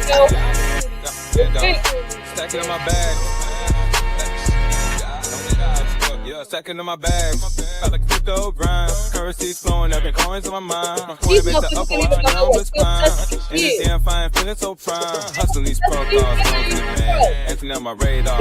Stacking in my bag. Yeah, stacking in my bag. I like crypto grind. Currency's flowing up and coins on my mind. My coin makes the upper line down the spine. And this damn fine, feeling so prime. Hustling these protocols, man. Acting on my radar.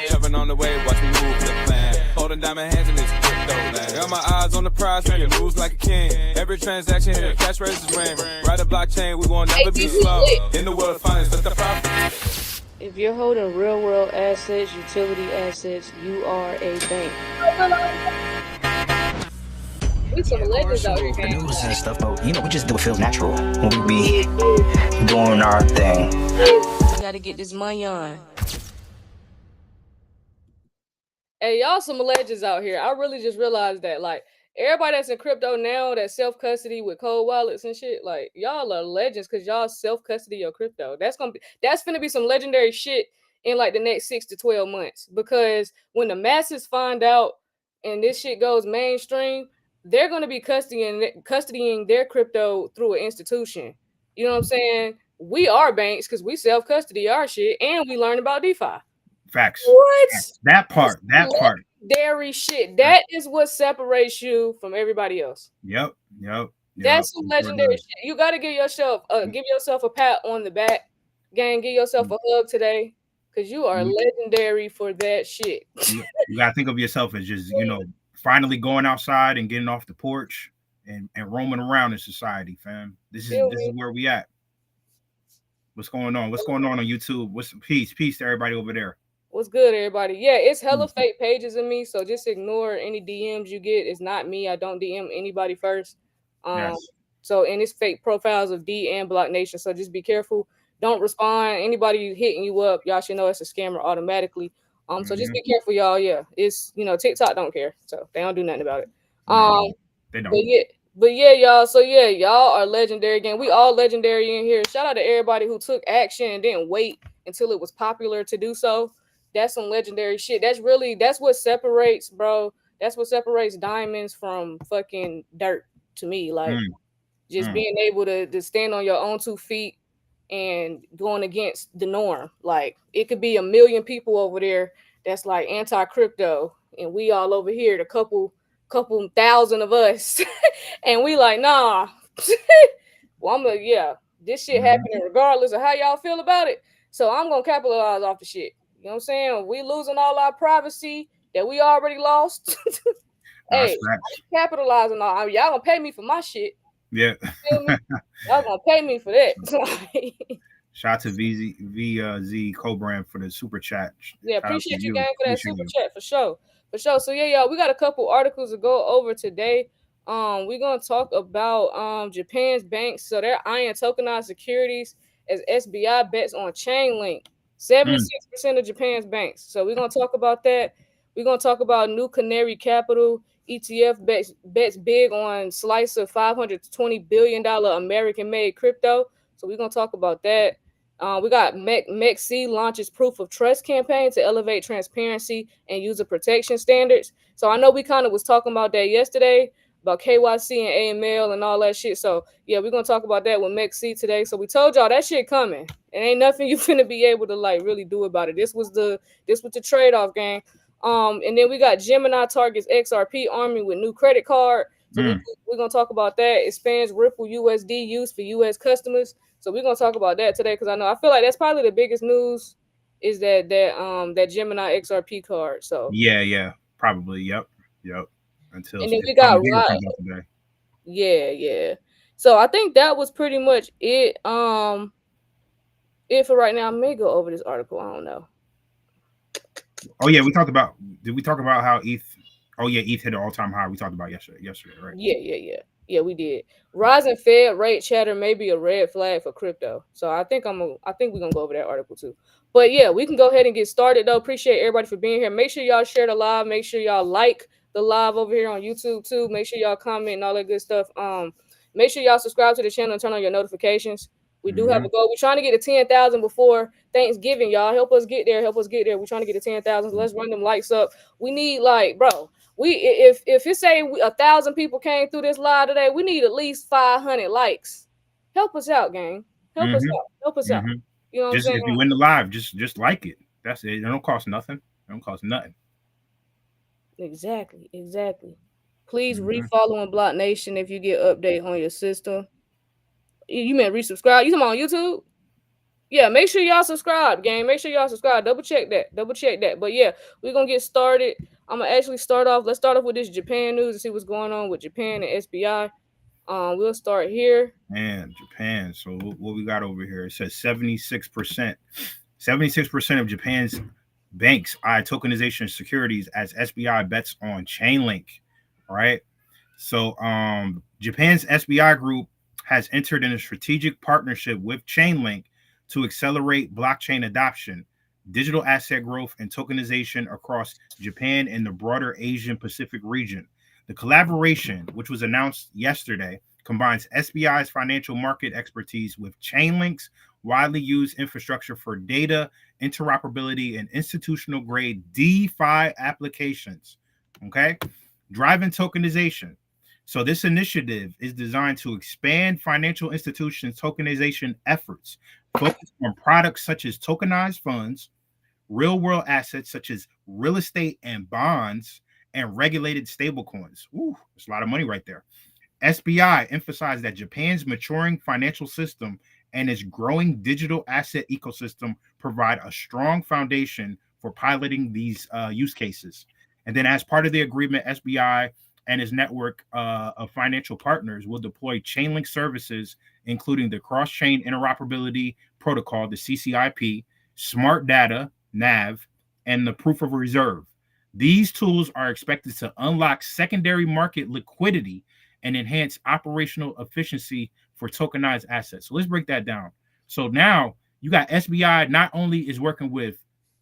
Jumping on the wave, watch me move the plan. Holding diamond hands in this crypto land. Got my eyes on the prize, making moves like a king. Every transaction here, cash raises ring. Ride the blockchain, we won't never be slow. In the world of finance, that's the profit. If you're holding real world assets, utility assets, you are a bank. We some legends out here, gang. News and stuff, but we just do what feels natural when we be doing our thing. We gotta get this money on. Hey, y'all some legends out here. I really just realized that, like, everybody that's in crypto now, that self-custody with cold wallets and shit, like, y'all are legends because y'all self-custody your crypto. That's finna be some legendary shit in like the next 6 to 12 months. Because when the masses find out and this shit goes mainstream, they're gonna be custodying their crypto through an institution. You know what I'm saying? We are banks because we self-custody our shit and we learn about DeFi. Facts. What? That part. Legendary shit. That is what separates you from everybody else. Yep. That's some legendary shit. You got to give yourself a pat on the back, gang. Give yourself a hug today, because you are legendary for that shit. You got to think of yourself as just, finally going outside and getting off the porch and roaming around in society, fam. This is where we at. What's going on? What's going on YouTube? What's peace to everybody over there. What's good, everybody? Yeah, it's hella fake pages of me, so just ignore any DMs you get. It's not me. I don't DM anybody first. Yes. So, and it's fake profiles of D and BlockNation, so just be careful. Don't respond. Anybody hitting you up, y'all should know it's a scammer automatically. So just be careful, y'all. Yeah, it's TikTok don't care, so they don't do nothing about it. They don't. But yeah, y'all. So yeah, y'all are legendary again. We all legendary in here. Shout out to everybody who took action and didn't wait until it was popular to do so. That's some legendary shit. That's what separates, bro. That's what separates diamonds from fucking dirt to me. Like just being able to stand on your own 2 feet and going against the norm. Like it could be 1 million people over there that's like anti-crypto, and we all over here, the couple thousand of us, and we like, nah. Well, this shit happening regardless of how y'all feel about it. So I'm gonna capitalize off the shit. You know what I'm saying? We losing all our privacy that we already lost. Hey, I'm capitalizing on. Y'all gonna pay me for my shit. Yeah. Y'all gonna pay me for that. Shout out to VZ Co-Brand for the super chat. Yeah, appreciate you, gang, for that super chat for sure. So yeah, y'all, we got a couple articles to go over today. We're gonna talk about Japan's banks. So they're eyeing tokenized securities as SBI bets on Chainlink. 76% of Japan's banks. So we're gonna talk about that. We're gonna talk about New Canary Capital ETF bets big on slice of $520 billion American-made crypto. So we're gonna talk about that. We got MEXC launches proof of trust campaign to elevate transparency and user protection standards. So I know we kind of was talking about that yesterday, about KYC and AML and all that shit. So yeah, we're gonna talk about that with MEXC today. So we told y'all that shit coming. It ain't nothing you finna be able to like really do about it. This was the trade-off, gang. And then we got Gemini targets XRP army with new credit card. So we're gonna talk about that. Expands Ripple USD use for US customers. So we're gonna talk about that today, because I feel like that's probably the biggest news is that Gemini XRP card. So yeah, probably. Yep. Until and then we got today. Yeah. So I think that was pretty much it. It for right now. I may go over this article. I don't know. Oh yeah, did we talk about how ETH? Oh yeah, ETH hit an all-time high. We talked about yesterday, right? Yeah, we did. Rising Fed rate chatter may be a red flag for crypto. So I think we're gonna go over that article too. But yeah, we can go ahead and get started though. Appreciate everybody for being here. Make sure y'all share the live. Make sure y'all like the live over here on YouTube too. Make sure y'all comment and all that good stuff. Make sure y'all subscribe to the channel and turn on your notifications. We do have a goal. We're trying to get to 10,000 before Thanksgiving, y'all. Help us get there. We're trying to get to 10,000. So let's run them likes up. We need if it say 1,000 people came through this live today, we need at least 500 likes. Help us out, gang. Help us out. Help us out. You know what I'm saying? If you win the live, just like it. That's it. It don't cost nothing. It don't cost nothing. Exactly. Please refollow on BlockNation if you get update on your system. You meant resubscribe. You talking on YouTube? Yeah, make sure y'all subscribe, gang. Make sure y'all subscribe. Double check that. But yeah, we're gonna get started. I'm gonna actually start off. Let's start off with this Japan news and see what's going on with Japan and SBI. We'll start here. Man, Japan. So what we got over here? It says 76%. 76% of Japan's banks eye tokenization securities as SBI bets on Chainlink. Right. So Japan's SBI group has entered in a strategic partnership with Chainlink to accelerate blockchain adoption, digital asset growth, and tokenization across Japan and the broader Asian Pacific region. The collaboration, which was announced yesterday, combines SBI's financial market expertise with Chainlink's widely used infrastructure for data interoperability and institutional grade DeFi applications. Okay, driving tokenization. So this initiative is designed to expand financial institutions' tokenization efforts, focused on products such as tokenized funds, real-world assets such as real estate and bonds, and regulated stablecoins. Ooh, that's a lot of money right there. SBI emphasized that Japan's maturing financial system and its growing digital asset ecosystem provide a strong foundation for piloting these use cases. And then as part of the agreement, SBI and its network of financial partners will deploy Chainlink services, including the cross-chain interoperability protocol, the CCIP, smart data, NAV, and the proof of reserve. These tools are expected to unlock secondary market liquidity and enhance operational efficiency for tokenized assets. So let's break that down. So now you got SBI not only is working with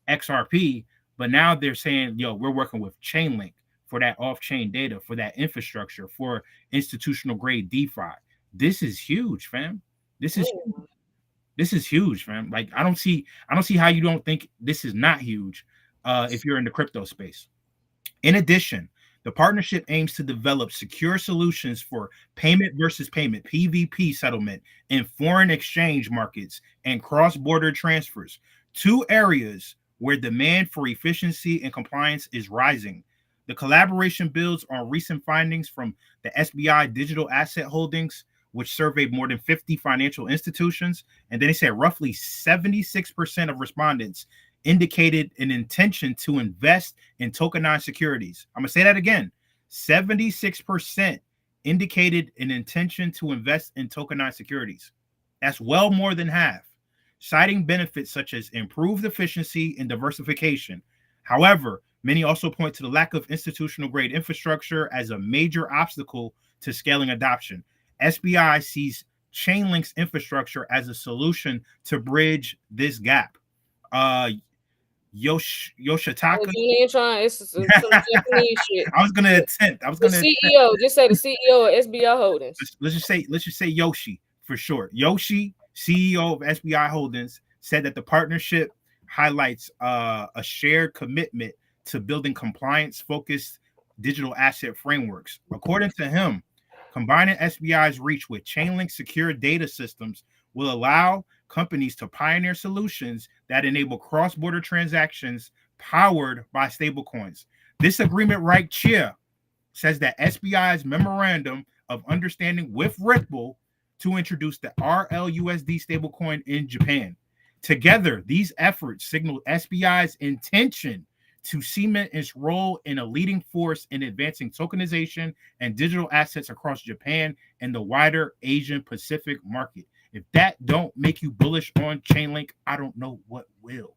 XRP, but now they're saying, yo, we're working with Chainlink for that off-chain data, for that infrastructure, for institutional grade DeFi. This is huge, fam. This is huge, fam. Like I don't see how you don't think this is not huge if you're in the crypto space. In addition, the partnership aims to develop secure solutions for payment versus payment, PVP settlement, in foreign exchange markets and cross-border transfers, two areas where demand for efficiency and compliance is rising. The collaboration builds on recent findings from the SBI digital asset holdings, which surveyed more than 50 financial institutions. And then they said roughly 76% of respondents indicated an intention to invest in tokenized securities. I'm going to say that again. 76% indicated an intention to invest in tokenized securities. That's well more than half, citing benefits such as improved efficiency and diversification. However, many also point to the lack of institutional grade infrastructure as a major obstacle to scaling adoption. SBI sees Chainlink's infrastructure as a solution to bridge this gap. Yoshitaka. It's some Japanese shit. I was gonna attempt. CEO. Just say the CEO of SBI Holdings. Let's just say Yoshi for short. Yoshi, CEO of SBI Holdings, said that the partnership highlights a shared commitment to building compliance-focused digital asset frameworks. According to him, combining SBI's reach with Chainlink secure data systems will allow companies to pioneer solutions that enable cross-border transactions powered by stablecoins. This agreement right here says that SBI's memorandum of understanding with Ripple to introduce the RLUSD stablecoin in Japan. Together, these efforts signal SBI's intention to cement its role in a leading force in advancing tokenization and digital assets across Japan and the wider Asian Pacific market. If that don't make you bullish on Chainlink, I don't know what will.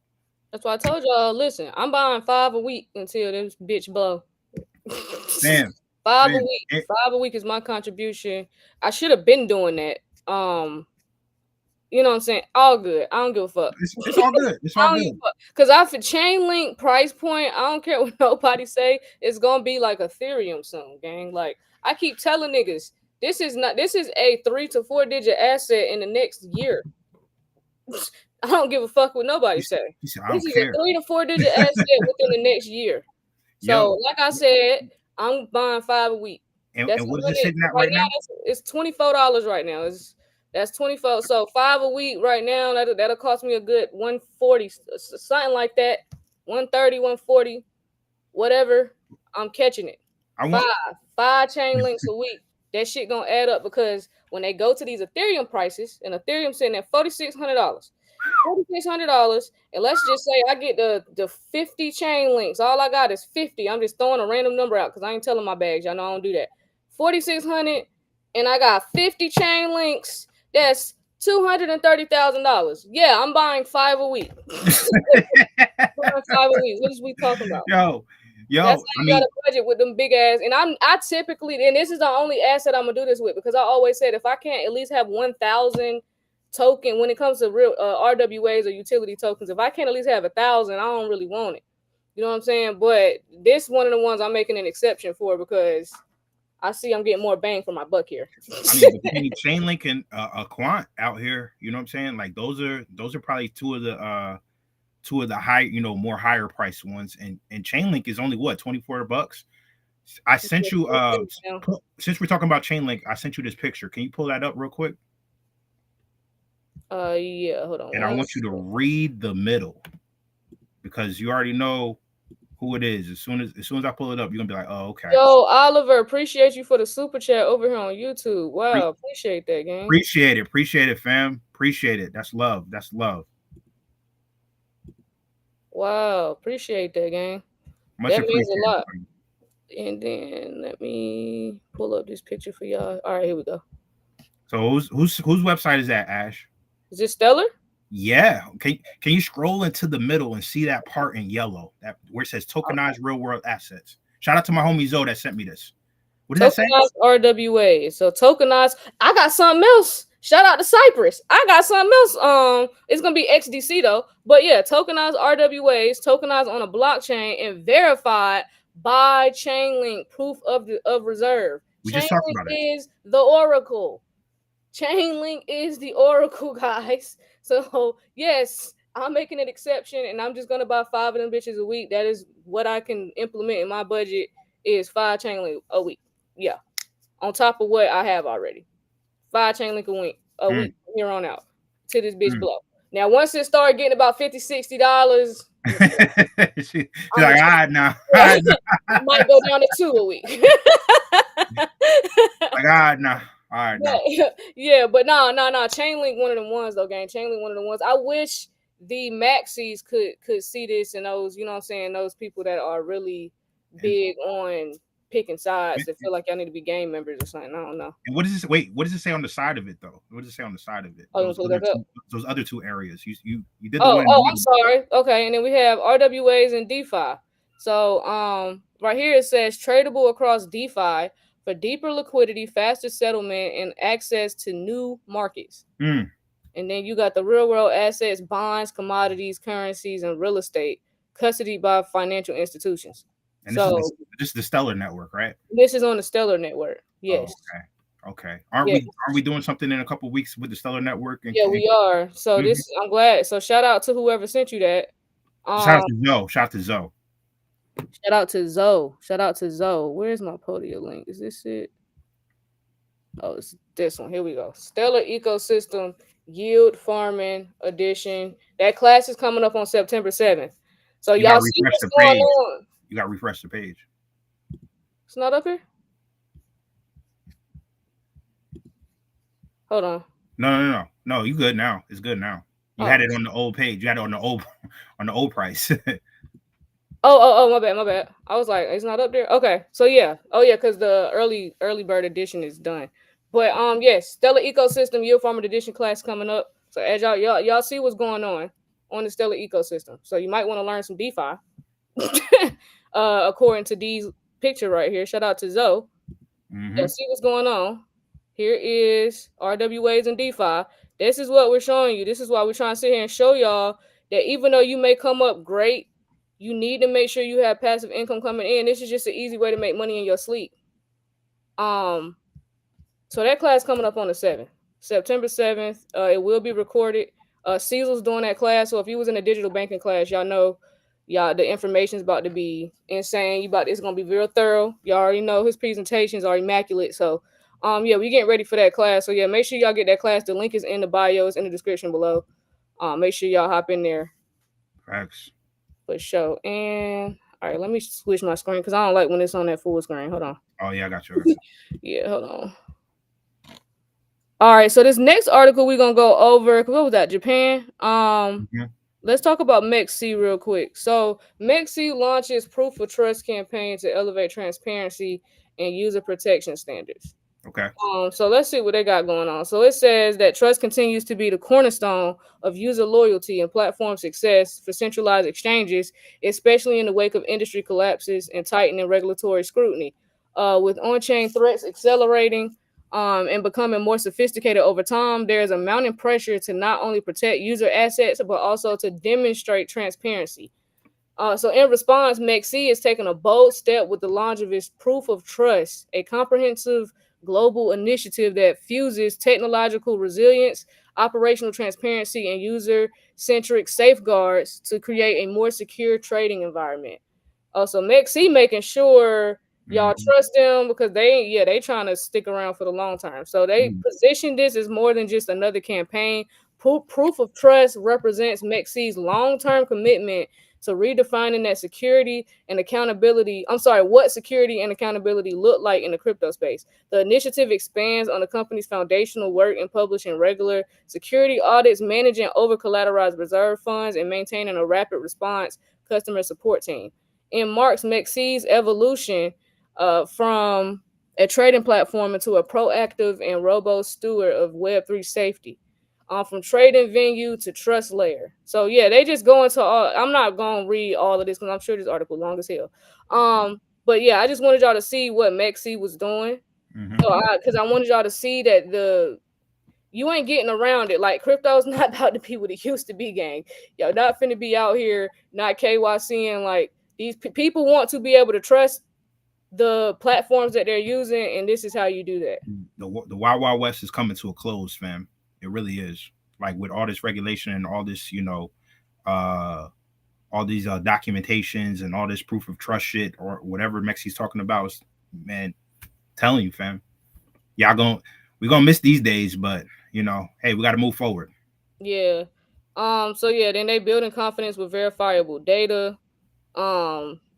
That's why I told y'all, listen, I'm buying 5 a week until this bitch blow. Damn. 5 a week. 5 a week is my contribution. I should have been doing that. You know what I'm saying? All good. I don't give a fuck. It's all good. It's all good. Because I for Chainlink price point, I don't care what nobody say. It's gonna be like Ethereum soon, gang. Like I keep telling niggas, this is a 3 to 4 digit asset in the next year. I don't give a fuck what nobody say. This is a 3 to 4 digit asset within the next year. So, like I said, I'm buying 5 a week. And what is it sitting at right now? It's $24 right now. It's That's 24. So 5 a week right now. That'll cost me a good 140, something like that. 130, 140, whatever. I'm catching it. Five chain links a week. That shit gonna add up because when they go to these Ethereum prices, and Ethereum sitting at $4,600, $4,600, and let's just say I get the 50 chain links. All I got is 50. I'm just throwing a random number out because I ain't telling my bags. Y'all know I don't do that. 4,600, and I got 50 chain links. That's $230,000. Yeah, I'm buying 5 a week. 5 a week. What is we talking about? Yo, that's how you got a budget with them big ass. And I typically, and this is the only asset I'm gonna do this with, because I always said if I can't at least have 1,000 token when it comes to real RWAs or utility tokens, if I can't at least have 1,000, I don't really want it. You know what I'm saying? But this one of the ones I'm making an exception for because I see I'm getting more bang for my buck here. I mean, between Chainlink and a Quant out here, you know what I'm saying? Like those are probably two of the high, more higher price ones. And Chainlink is only what, $24. I sent you since we're talking about Chainlink, I sent you this picture. Can you pull that up real quick? Yeah, hold on. And I want you to read the middle because you already know who it is. As soon as I pull it up, you're gonna be like, oh, okay. Yo, Oliver, appreciate you for the super chat over here on YouTube. Wow, appreciate that, gang. Appreciate it, fam. Appreciate it. That's love. Wow, appreciate that, gang. That means a lot. And then let me pull up this picture for y'all. All right, here we go. So whose website is that, Ash? Is it Stellar? Yeah. Can you scroll into the middle and see that part in yellow, that where it says tokenized real world assets? Shout out to my homie Zoe that sent me this. What did that say? Tokenized RWA. So tokenized. I got something else. Shout out to Cypress. I got something else. It's gonna be XDC though. But yeah, tokenized RWAs, tokenized on a blockchain and verified by Chainlink, proof of reserve. We just talked about it. Is the Oracle. Chainlink is the Oracle, guys. So yes, I'm making an exception, and I'm just gonna buy 5 of them bitches a week. That is what I can implement in my budget. Is 5 Chainlink a week. Yeah, on top of what I have already. 5 Chainlink a week from here on out to this bitch blow. Now, once it started getting about $50, $60, she's like, all right now. I might go down to 2 a week. Like, all right now. All right. Yeah, but no. Chainlink one of them ones though, gang. Chainlink one of the ones. I wish the MEXCs could see this, and those, you know what I'm saying, those people that are really big on picking sides that feel like y'all need to be game members or something. I don't know. And what does this? Wait, what does it say on the side of it though? What does it say on the side of it? Oh, those other two areas. You did. I'm sorry. Okay, and then we have RWAs and DeFi. So right here it says tradable across DeFi for deeper liquidity, faster settlement, and access to new markets. And then you got the real world assets, bonds, commodities, currencies, and real estate, custodied by financial institutions. And this is the Stellar network, right? This is on the Stellar network. Yes. Oh, okay. Aren't we doing something in a couple of weeks with the Stellar network? We are. So I'm glad. So shout out to whoever sent you that. Shout out to Zoe. Shout out to Zoe. Where's my Podia link? Is this it? Oh, it's this one. Here we go. Stellar Ecosystem Yield Farming Edition. That class is coming up on September 7th. So y'all see what's going on. You got to refresh the page. It's not up here? Hold on. No. You good now. It's good now. You had it on the old page. You had it on the old price. Oh, my bad. I was like, it's not up there. Okay, so yeah. Oh yeah, because the early bird edition is done. But yes, Stellar Ecosystem Yield Farming Edition class coming up. So as y'all see what's going on the Stellar Ecosystem. So you might want to learn some DeFi. According to D's picture right here. Shout out to Zoe. Let's see what's going on. Here is RWAs and DeFi. This is what we're showing you. This is why we're trying to sit here and show y'all that even though you may come up great, you need to make sure you have passive income coming in. This is just an easy way to make money in your sleep. So that class coming up on the 7th, September 7th. It will be recorded. Cecil's doing that class. So if you was in a digital banking class, y'all know the information's about to be insane. It's gonna be real thorough. Y'all already know his presentations are immaculate. So Yeah, we getting ready for that class. So yeah, make sure y'all get that class. The link is in the bio, it's in the description below. Make sure y'all hop in there. Facts. For sure. And all right, let me switch my screen because I don't like when it's on that full screen. Hold on. Oh yeah, I got you. Yeah, hold on. All right, so this next article we're gonna go over. What was that? Japan. Let's talk about MEXC real quick. So MEXC launches proof of trust campaign to elevate transparency and user protection standards. Okay. So let's see what they got going on. So it says that trust continues to be the cornerstone of user loyalty and platform success for centralized exchanges, especially in the wake of industry collapses and tightening regulatory scrutiny. With on-chain threats accelerating and becoming more sophisticated over time, there is a mounting pressure to not only protect user assets, but also to demonstrate transparency. So in response, MEXC is taking a bold step with the launch of its Proof of Trust, a comprehensive global initiative that fuses technological resilience, operational transparency, and user-centric safeguards to create a more secure trading environment. Also, MEXC making sure y'all trust them because they trying to stick around for the long term. So they position this as more than just another campaign. Proof of Trust represents MEXC's long-term commitment to redefining that security and accountability. What security and accountability look like in the crypto space. The initiative expands on the company's foundational work in publishing regular security audits, managing over-collateralized reserve funds, and maintaining a rapid response customer support team. It marks MEXC's evolution from a trading platform into a proactive and robust steward of Web3 safety. From trading venue to trust layer. So yeah, they just go into all. I'm not gonna read all of this because I'm sure this article long as hell. But yeah, I just wanted y'all to see what MEXC was doing. So because I wanted y'all to see that you ain't getting around it. Like crypto's not about to be what it used to be, gang. Y'all not finna be out here not KYCing. Like these people want to be able to trust the platforms that they're using, and this is how you do that. The Wild Wild West is coming to a close, fam. It really is. Like with all this regulation and all this, all these documentations and all this proof of trust shit or whatever MEXC's talking about, man, telling you, fam, we're gonna miss these days, but hey, we got to move forward. Yeah. So yeah, then they building confidence with verifiable data.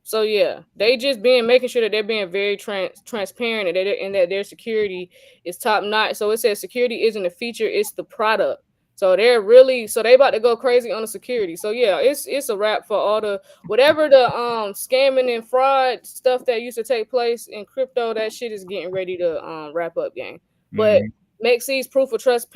So yeah, they just making sure that they're being very transparent and that their security is top notch. So it says security isn't a feature, it's the product. So they about to go crazy on the security. So yeah, it's a wrap for all the whatever the scamming and fraud stuff that used to take place in crypto. That shit is getting ready to wrap up, gang. But MEXC's Proof of Trust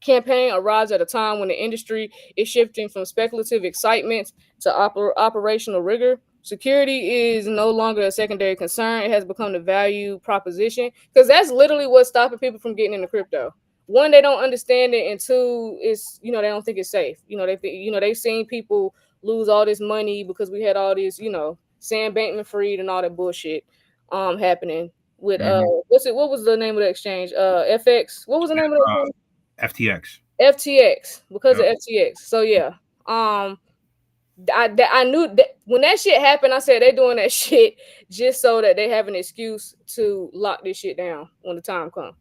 campaign arrives at a time when the industry is shifting from speculative excitement to operational rigor. Security is no longer a secondary concern. It has become the value proposition because that's literally what's stopping people from getting into crypto. One, they don't understand it, and two, it's they don't think it's safe. They've seen people lose all this money because we had all this Sam Bankman-Fried and all that bullshit happening with what was the name of the exchange? FX. What was the name of the FTX. FTX because of FTX. So yeah. I knew that when that shit happened, I said they're doing that shit just so that they have an excuse to lock this shit down when the time comes.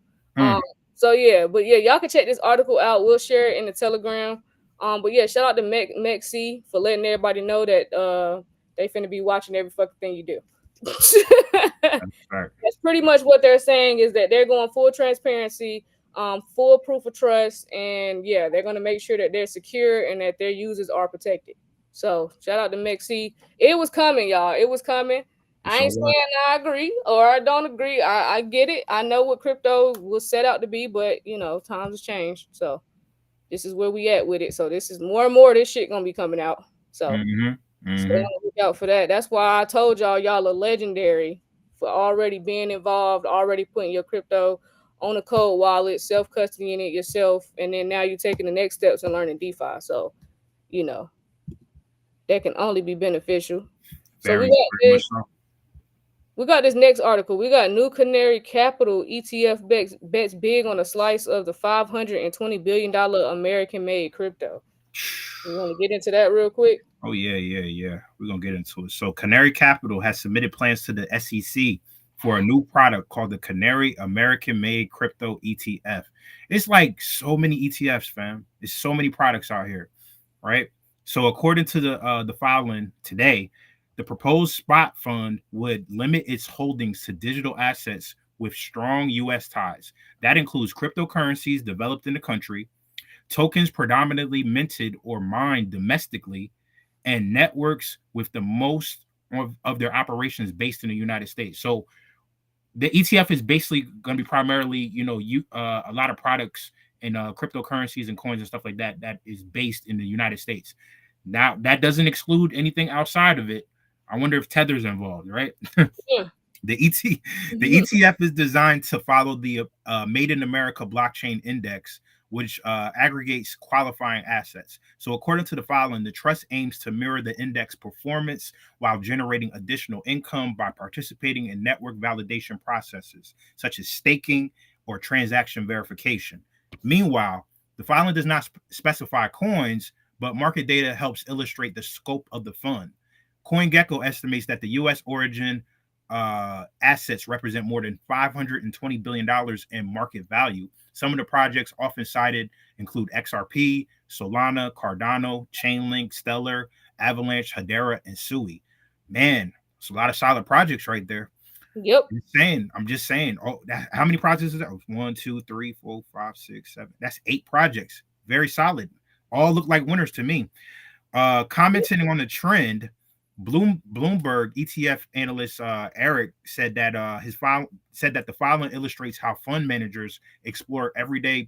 So yeah, but yeah, y'all can check this article out. We'll share it in the Telegram. But yeah, shout out to MEXC for letting everybody know that they finna be watching every fucking thing you do. That's pretty much what they're saying is that they're going full transparency, full proof of trust, and yeah, they're gonna make sure that they're secure and that their users are protected. So shout out to MEXC. It was coming, y'all. It was coming. I ain't saying I agree or I don't agree. I get it. I know what crypto was set out to be, but times have changed. So this is where we at with it. So this is more and more of this shit gonna be coming out. So stay on the lookout for that. That's why I told y'all are legendary for already being involved, already putting your crypto on a cold wallet, self-custodying it yourself, and then now you're taking the next steps and learning DeFi. So that can only be beneficial. So we got this next article. We got New Canary Capital ETF bets big on a slice of the $520 billion American-made crypto. You want to get into that real quick? Oh, yeah. We're going to get into it. So Canary Capital has submitted plans to the SEC for a new product called the Canary American-made crypto ETF. It's like so many ETFs, fam. There's so many products out here, right? So according to the filing today, the proposed spot fund would limit its holdings to digital assets with strong U.S. ties. That includes cryptocurrencies developed in the country, tokens predominantly minted or mined domestically, and networks with the most of their operations based in the United States. So the ETF is basically going to be primarily, a lot of products and cryptocurrencies and coins and stuff like that that is based in the United States. Now, that doesn't exclude anything outside of it. I wonder if Tether's involved, right? Yeah. The ETF is designed to follow the Made in America blockchain index, which aggregates qualifying assets. So according to the filing, the trust aims to mirror the index performance while generating additional income by participating in network validation processes, such as staking or transaction verification. Meanwhile, the filing does not specify coins, but market data helps illustrate the scope of the fund. CoinGecko estimates that the U.S. origin assets represent more than $520 billion in market value. Some of the projects often cited include XRP, Solana, Cardano, Chainlink, Stellar, Avalanche, Hedera, and Sui. Man, it's a lot of solid projects right there. Yep. I'm just saying. Oh, how many projects is that? 1, 2, 3, 4, 5, 6, 7. That's 8 projects. Very solid. All look like winners to me. Commenting on the trend, Bloomberg ETF analyst Eric said that the filing illustrates how fund managers explore everyday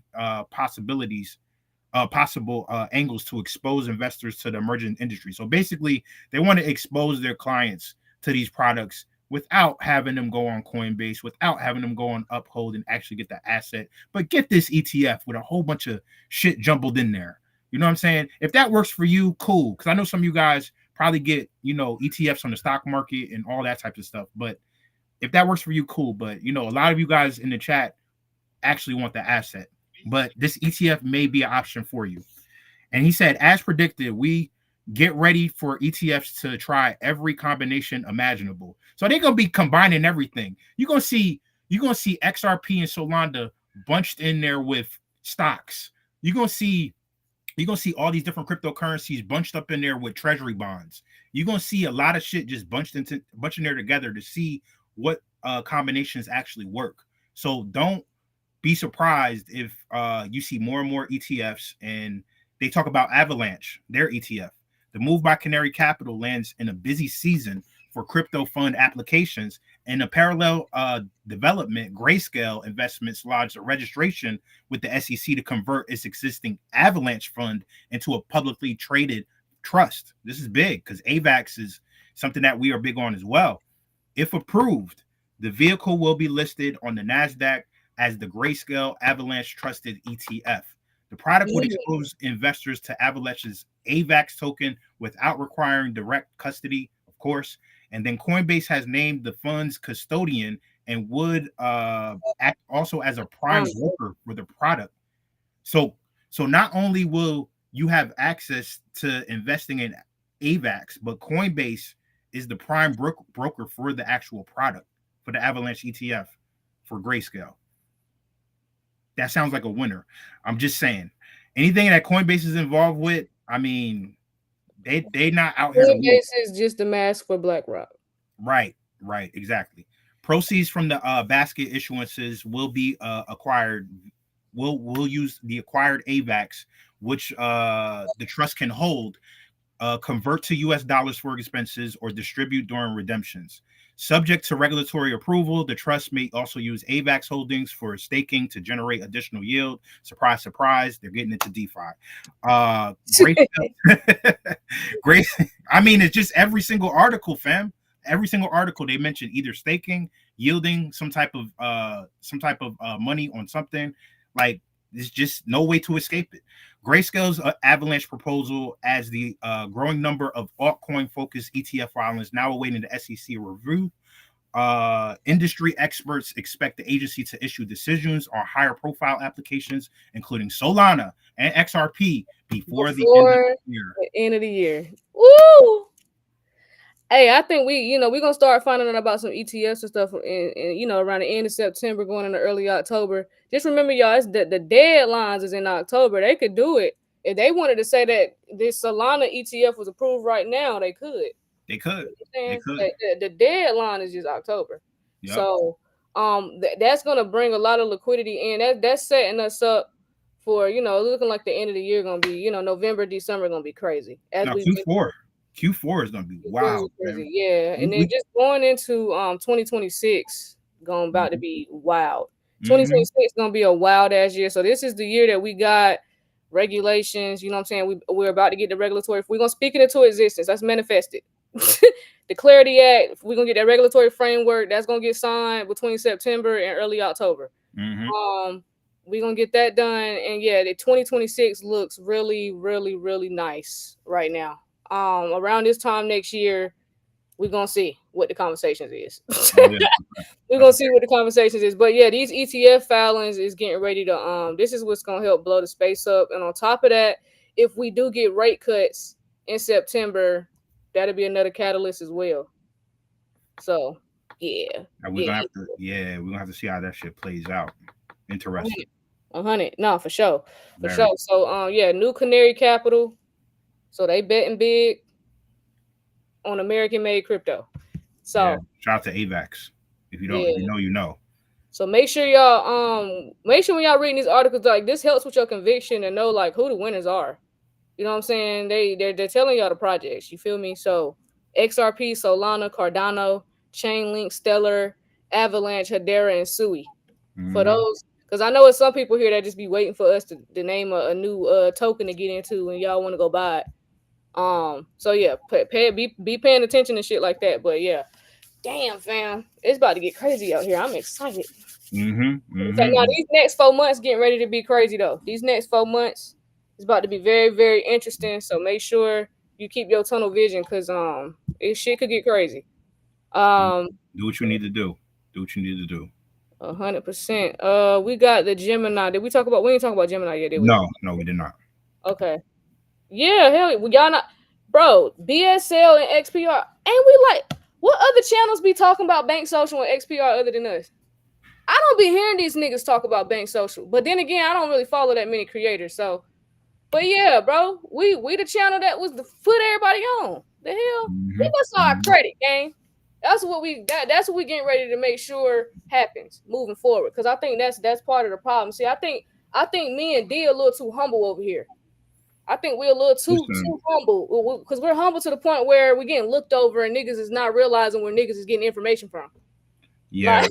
possible angles to expose investors to the emerging industry. So basically, they want to expose their clients to these products without having them go on Coinbase, without having them go on Uphold and actually get the asset, but get this ETF with a whole bunch of shit jumbled in there. You know what I'm saying? If that works for you, cool. Because I know some of you guys probably get, ETFs on the stock market and all that type of stuff. But if that works for you, cool. But, a lot of you guys in the chat actually want the asset. But this ETF may be an option for you. And he said, as predicted, we get ready for ETFs to try every combination imaginable. So they're going to be combining everything. You're going to see XRP and Solana bunched in there with stocks. You're going to see all these different cryptocurrencies bunched up in there with treasury bonds. You're going to see a lot of shit just bunching there together to see what combinations actually work. So don't be surprised if you see more and more ETFs, and they talk about Avalanche, their ETF. The move by Canary Capital lands in a busy season for crypto fund applications. In a parallel development, Grayscale Investments lodged a registration with the SEC to convert its existing Avalanche fund into a publicly traded trust. This is big because AVAX is something that we are big on as well. If approved, the vehicle will be listed on the NASDAQ as the Grayscale Avalanche Trusted ETF. The product would expose investors to Avalanche's AVAX token without requiring direct custody, of course. And then Coinbase has named the fund's custodian and would act also as a prime broker for the product. So not only will you have access to investing in AVAX, but Coinbase is the prime broker for the actual product, for the Avalanche ETF for Grayscale. That sounds like a winner. I'm just saying. Anything that Coinbase is involved with, I mean, they not out here. Coinbase is just a mask for BlackRock. Right, exactly. Proceeds from the basket issuances will be acquired. We'll use the acquired AVAX, which the trust can hold, convert to US dollars for expenses, or distribute during redemptions. Subject to regulatory approval, the trust may also use AVAX holdings for staking to generate additional yield. Surprise, surprise, they're getting into DeFi. Great. I mean, it's just every single article, fam. Every single article they mention either staking, yielding some type of money on something. Like, there's just no way to escape it. Grayscale's Avalanche proposal as the growing number of altcoin-focused ETF filings now awaiting the SEC review. Industry experts expect the agency to issue decisions on higher profile applications, including Solana and XRP, before the end of the year. Woo! Hey, I think we're gonna start finding out about some ETFs and stuff, and around the end of September, going into early October. Just remember, y'all, it's the deadlines is in October. They could do it if they wanted to say that this Solana ETF was approved right now. They could. They could. The deadline is just October. Yep. So that's gonna bring a lot of liquidity in. That's setting us up for looking like the end of the year gonna be November, December gonna be crazy. Q4 is gonna be wild. Yeah, and then just going into 2026 about to be wild. 2026 is gonna be a wild ass year. So this is the year that we got regulations. You know what I'm saying? We're about to get the regulatory. If we're gonna speak it into existence, that's manifested. The Clarity Act. We're gonna get that regulatory framework. That's gonna get signed between September and early October. We're gonna get that done, and yeah, the 2026 looks really, really, really nice right now. Around this time next year, we're gonna see what the conversations is. We're gonna see what the conversations is. But yeah, these ETF filings is getting ready to this is what's gonna help blow the space up. And on top of that, if we do get rate cuts in September, that'll be another catalyst as well. So yeah. We're gonna have to see how that shit plays out. Interesting. 100. No, for sure. For sure. So new Canary Capital. So they betting big on American-made crypto. So shout out to AVAX. If you don't, if you know, you know. So make sure y'all when y'all reading these articles, like this helps with your conviction and know like who the winners are. You know what I'm saying? They're telling y'all the projects. You feel me? So XRP, Solana, Cardano, Chainlink, Stellar, Avalanche, Hedera, and Sui. For those, because I know it's some people here that just be waiting for us to name a new token to get into, and y'all want to go buy it. So yeah, be paying attention and shit like that. But yeah, damn fam, it's about to get crazy out here. I'm excited. So now these next 4 months getting ready to be crazy though. These next 4 months is about to be very, very interesting. So make sure you keep your tunnel vision because shit could get crazy. Do what you need to do. Do what you need to do. 100%. We got the Gemini. Did we talk about? We didn't talk about Gemini yet, did we? No, we did not. Okay. Yeah, hell, y'all not, bro. BSL and XPR, ain't we like? What other channels be talking about Bank Social and XPR other than us? I don't be hearing these niggas talk about Bank Social, but then again, I don't really follow that many creators. So, but yeah, bro, we the channel that was the put everybody on. The hell, give us our credit, gang. That's what we getting ready to make sure happens moving forward. Because I think that's part of the problem. See, I think me and D a little too humble over here. I think we're a little too humble because we're humble to the point where we're getting looked over and niggas is not realizing where niggas is getting information from. Yeah.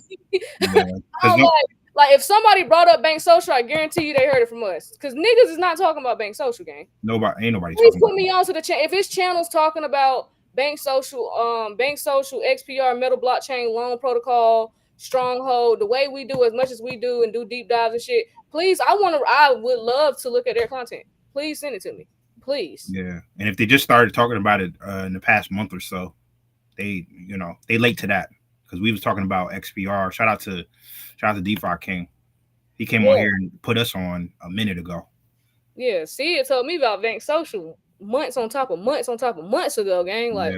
Like if somebody brought up Bank Social, I guarantee you they heard it from us. Because niggas is not talking about Bank Social, gang. Ain't nobody. Please put me onto the channel. If his channel's talking about Bank Social, XPR, Metal Blockchain, Loan Protocol, Stronghold, the way we do as much as we do and do deep dives and shit, please, I would love to look at their content. Please send it to me. Please. Yeah. And if they just started talking about it in the past month or so, they late to that. Because we was talking about XPR. Shout out to DeFi King. He came on here and put us on a minute ago. Yeah, see, it told me about Bank Social months on top of months ago, gang. Like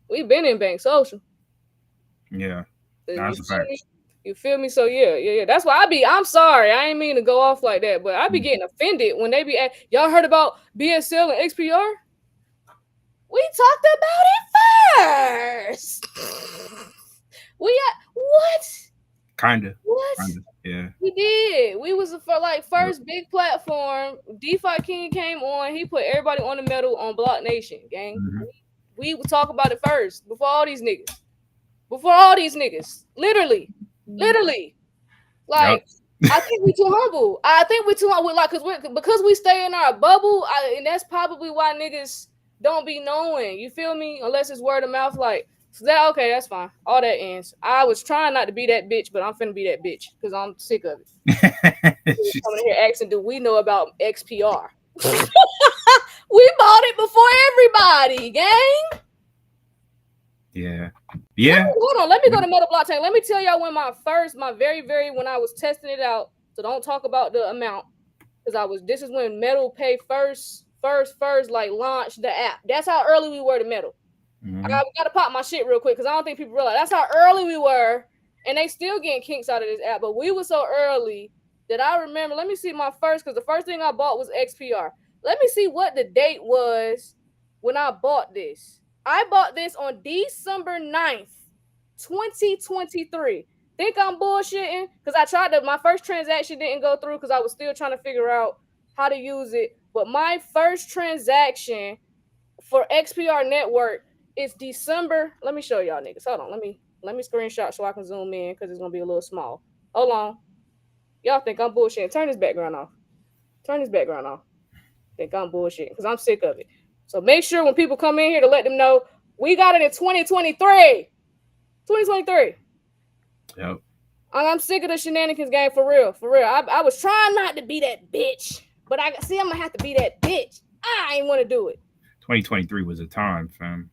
we've been in Bank Social. Yeah. That's a fact. You feel me? So yeah. That's why I'm sorry. I ain't mean to go off like that, but I be getting offended when they be y'all heard about BSL and XPR? We talked about it first. What? Kinda. What? Yeah. We did. We was the first big platform. DeFi King came on. He put everybody on the metal on BlockNation, gang. We would talk about it first before all these niggas. Literally. Like, I think we too humble. Like, because we stay in our bubble, and that's probably why niggas don't be knowing. You feel me? Unless it's word of mouth, like, so that's fine. All that ends. I was trying not to be that bitch, but I'm finna be that bitch because I'm sick of it. Coming here asking, do we know about XPR? We bought it before everybody, gang. Yeah. Hold on. Let me go to Metal Blockchain. Let me tell y'all when when I was testing it out. So don't talk about the amount because this is when Metal Pay first like launched the app. That's how early we were to Metal. I gotta pop my shit real quick because I don't think people realize that's how early we were, and they still getting kinks out of this app. But we were so early that I remember. Let me see my first, because the first thing I bought was XPR. Let me see what the date was when I bought this. I bought this on December 9th, 2023. Think I'm bullshitting? Because I tried to, my first transaction didn't go through because I was still trying to figure out how to use it. But my first transaction for XPR network is December. Let me show y'all niggas. Hold on. Let me screenshot so I can zoom in because it's gonna be a little small. Hold on. Y'all think I'm bullshitting. Turn this background off. Turn this background off. Think I'm bullshitting because I'm sick of it. So make sure when people come in here to let them know we got it in 2023. 2023. Yep. I'm sick of the shenanigans game, for real. For real. I was trying not to be that bitch, but I'm gonna have to be that bitch. I ain't want to do it. 2023 was a time, fam.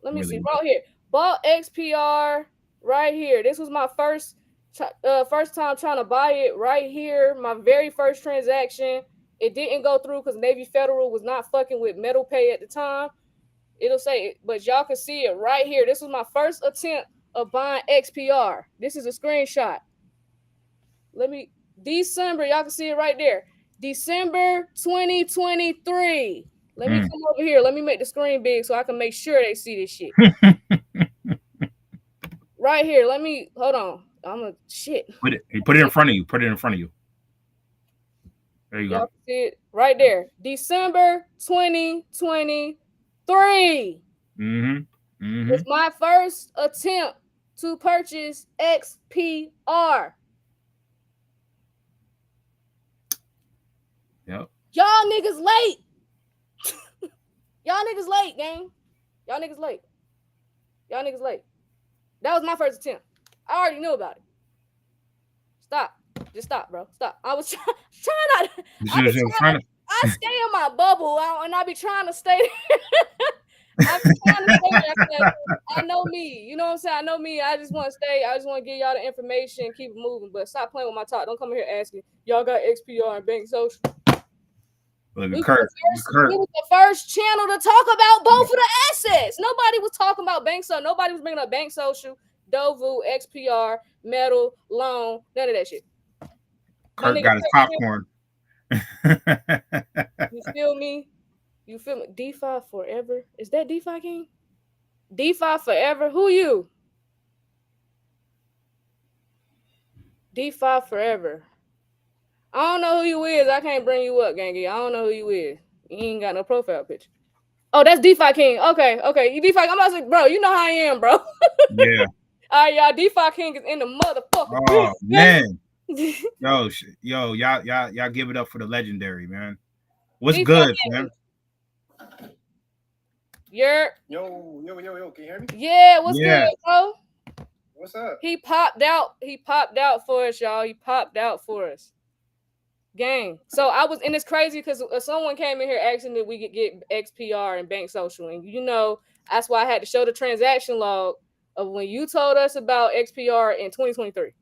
Let me see right here. Bought XPR right here. This was my first time trying to buy it right here. My very first transaction. It didn't go through because Navy Federal was not fucking with Metal Pay at the time. It'll say, but y'all can see it right here. This was my first attempt of buying XPR. This is a screenshot. December, y'all can see it right there. December 2023. Let me come over here. Let me make the screen big so I can make sure they see this shit. Right here. Hold on. Put it in front of you. Put it in front of you. There you go. See it right there. December 2023. It's my first attempt to purchase XPR. Yep. Y'all niggas late. Y'all niggas late, gang. Y'all niggas late. Y'all niggas late. That was my first attempt. I already knew about it. Stop. Just stop, bro. Stop. I was trying not to. I stay in my bubble and I be trying to stay there. I be trying to stay there. I know me. You know what I'm saying? I know me. I just want to stay. I just want to give y'all the information, keep it moving. But stop playing with my talk. Don't come here asking, y'all got XPR and Bank Social. Look, we were the first channel to talk about both of the assets. Nobody was talking about Bank Social. Nobody was bringing up Bank Social, Dovu, XPR, Metal, Loan, none of that shit. Kurt got his popcorn. You feel me? You feel me? DeFi forever. Is that DeFi King? DeFi forever. Who you? DeFi forever. I don't know who you is. I can't bring you up, gangy. I don't know who you is. You ain't got no profile picture. Oh, that's DeFi King. Okay. You DeFi. I'm about to say, bro, you know how I am, bro. Yeah. All right, y'all. DeFi King is in the motherfucker. Oh, man. Yo, y'all give it up for the legendary, man. What's DeFi good, King. Man? Yo. Can you hear me? Yeah, what's good, bro? What's up? He popped out for us, y'all. He popped out for us. Gang. So and it's crazy because someone came in here asking that we could get XPR and Bank Social. And that's why I had to show the transaction log of when you told us about XPR in 2023.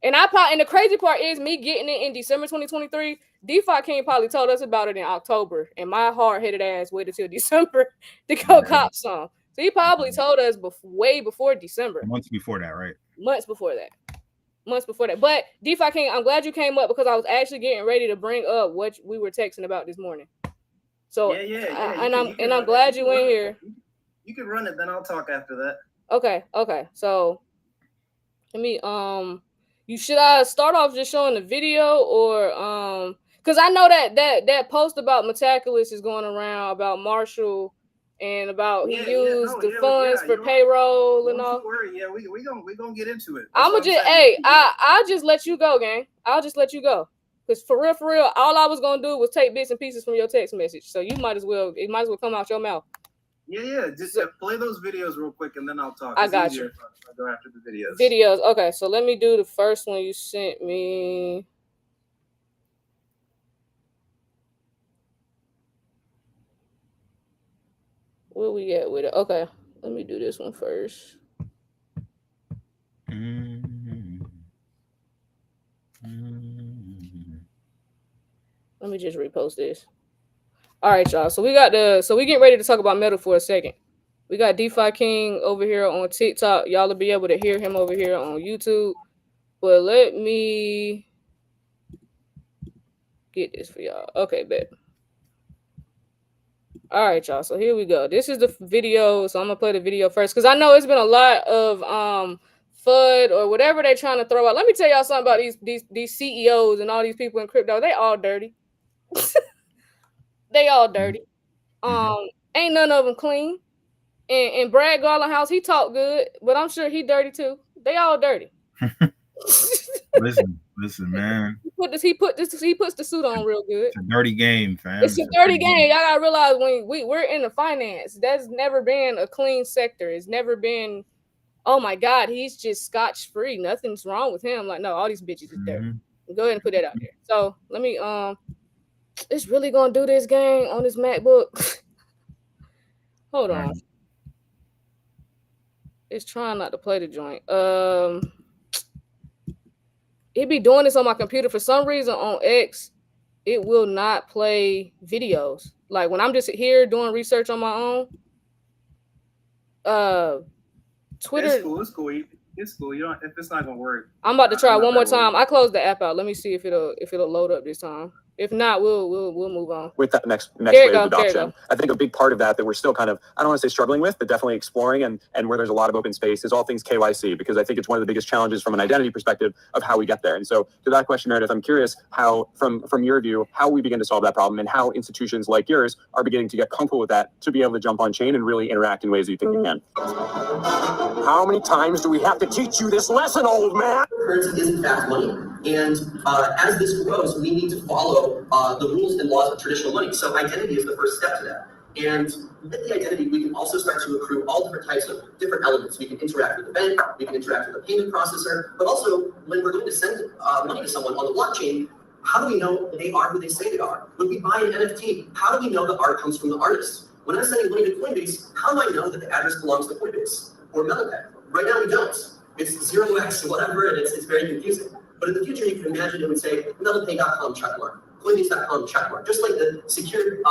And the crazy part is me getting it in December 2023. DeFi King probably told us about it in October. And my hard-headed ass waited till December to go cop some. So he probably told us way before December. Months before that, right? Months before that. But DeFi King, I'm glad you came up because I was actually getting ready to bring up what we were texting about this morning. So I'm glad you in here. You can run it, then I'll talk after that. Okay. So let me should I start off just showing the video or because I know that post about Metaculus is going around about Marshall and about he used the funds for payroll and all. Worry. Yeah, we gonna get into it. I'll just let you go, gang. I'll just let you go. Because for real, all I was gonna do was take bits and pieces from your text message. So it might as well come out your mouth. Yeah. Just play those videos real quick and then I'll talk. I got you. I'll go after the videos. Okay, so let me do the first one you sent me. Where we at with it? Okay, let me do this one first. Let me just repost this. All right, y'all. So we getting ready to talk about Metal for a second. We got DeFi King over here on TikTok. Y'all will be able to hear him over here on YouTube. But let me get this for y'all. Okay, bet. All right, y'all. So here we go. This is the video. So I'm gonna play the video first because I know it's been a lot of FUD or whatever they're trying to throw out. Let me tell y'all something about these CEOs and all these people in crypto. They all dirty. They all dirty. Ain't none of them clean. And Brad Garlinghouse, he talk good, but I'm sure he dirty too. They all dirty. Listen, man. He puts the suit on real good. It's a dirty game, fam. It's a dirty game. Y'all gotta realize when we're in the finance, that's never been a clean sector. It's never been, oh my God, he's just scotch free. Nothing's wrong with him. Like, no, all these bitches is dirty. Go ahead and put that out there. So let me it's really gonna do this game on this MacBook. Hold on. It's trying not to play the joint. It be doing this on my computer for some reason. On X, it will not play videos. Like when I'm just here doing research on my own. Twitter. It's cool. It's cool. You don't. If it's not gonna work, I'm about to try one more time. I closed the app out. Let me see if it'll load up this time. If not, we'll move on. With that next wave of adoption, I think a big part of that we're still kind of, I don't want to say struggling with, but definitely exploring and where there's a lot of open space is all things KYC, because I think it's one of the biggest challenges from an identity perspective of how we get there. And so to that question, Meredith, I'm curious how, from your view, how we begin to solve that problem and how institutions like yours are beginning to get comfortable with that to be able to jump on chain and really interact in ways that you think they can. How many times do we have to teach you this lesson, old man? Currency is in fact money. And as this grows, we need to follow the rules and laws of traditional money. So identity is the first step to that. And with the identity, we can also start to accrue all different types of different elements. We can interact with the bank, we can interact with the payment processor, but also when we're going to send money to someone on the blockchain, how do we know they are who they say they are? When we buy an NFT, how do we know the art comes from the artist? When I'm sending money to Coinbase, how do I know that the address belongs to Coinbase or MetalPay? Right now we don't. It's 0x or whatever, and it's very confusing. But in the future, you can imagine it would say MetalPay.com checkmark, Coinbase.com checkmark, just like the secured,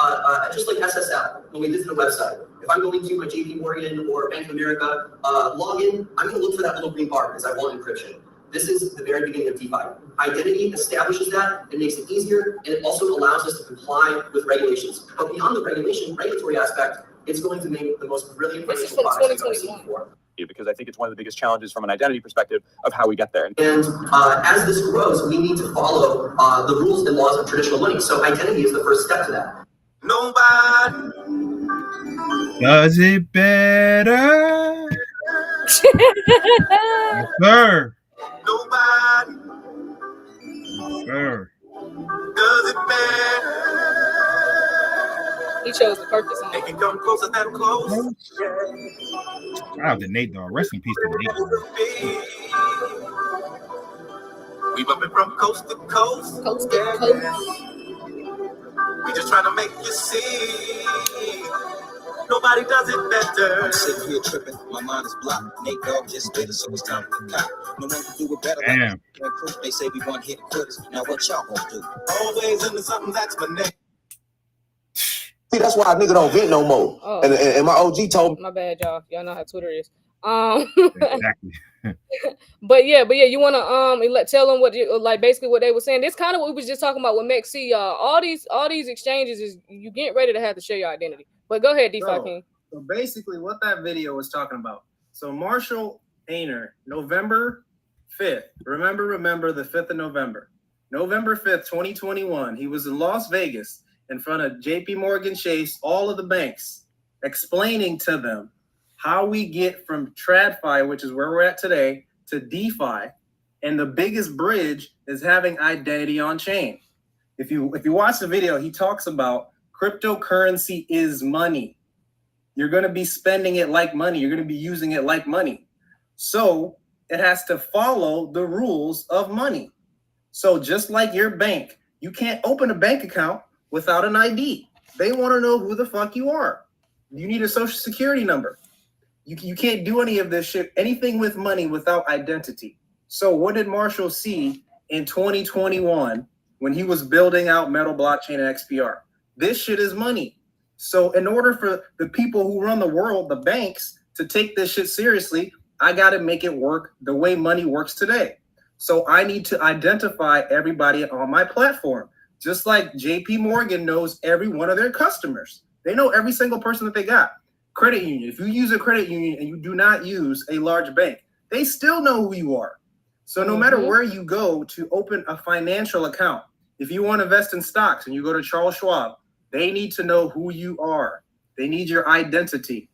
just like SSL when we visit a website. If I'm going to a JP Morgan or Bank of America login, I'm going to look for that little green bar because I want encryption. This is the very beginning of DeFi. Identity establishes that, it makes it easier, and it also allows us to comply with regulations. But beyond the regulatory aspect, it's going to make the most brilliant financial products you've ever seen before. Because I think it's one of the biggest challenges from an identity perspective of how we get there. And as this grows, we need to follow the rules and laws of traditional money. So identity is the first step to that. Nobody does it better. Yes, sir. Nobody Yes, sir. does it better. He chose the perfect song. They can come closer than close. Shout out to Nate, dog. Rest in peace to Nate. We bumping from coast to coast. Coast to coast. We just trying to make you see. Nobody does it better. I'm sitting here tripping. My mind is blocked. Nate Dogg just spit it, so it's time to cop. No one can do it better. Damn. They say we want hit quitters. Now what y'all gonna do? Always into something, that's my name. See, that's why a nigga don't vent no more. Oh. And my OG told me. My bad, y'all. Y'all know how Twitter is. Exactly. But yeah, you want to tell them what you like, basically what they were saying. This kind of what we was just talking about with MEXC. All these exchanges is you getting ready to have to share your identity. But go ahead, DeFi King. So basically, what that video was talking about. So Marshall Ainer, November 5th. Remember the 5th of November. November 5th, 2021. He was in Las Vegas in front of JP Morgan Chase, all of the banks, explaining to them how we get from TradFi, which is where we're at today, to DeFi. And the biggest bridge is having identity on chain. If you watch the video, he talks about cryptocurrency is money. You're going to be spending it like money. You're going to be using it like money. So it has to follow the rules of money. So just like your bank, you can't open a bank account without an ID. They want to know who the fuck you are. You need a social security number. You can't do any of this shit, anything with money without identity. So what did Marshall see in 2021 when he was building out Metal Blockchain and XPR? This shit is money. So in order for the people who run the world, the banks, to take this shit seriously, I got to make it work the way money works today. So I need to identify everybody on my platform, just like JP Morgan knows every one of their customers. They know every single person that they got. Credit union, if you use a credit union and you do not use a large bank, they still know who you are. So no matter where you go to open a financial account, if you want to invest in stocks and you go to Charles Schwab, they need to know who you are. They need your identity.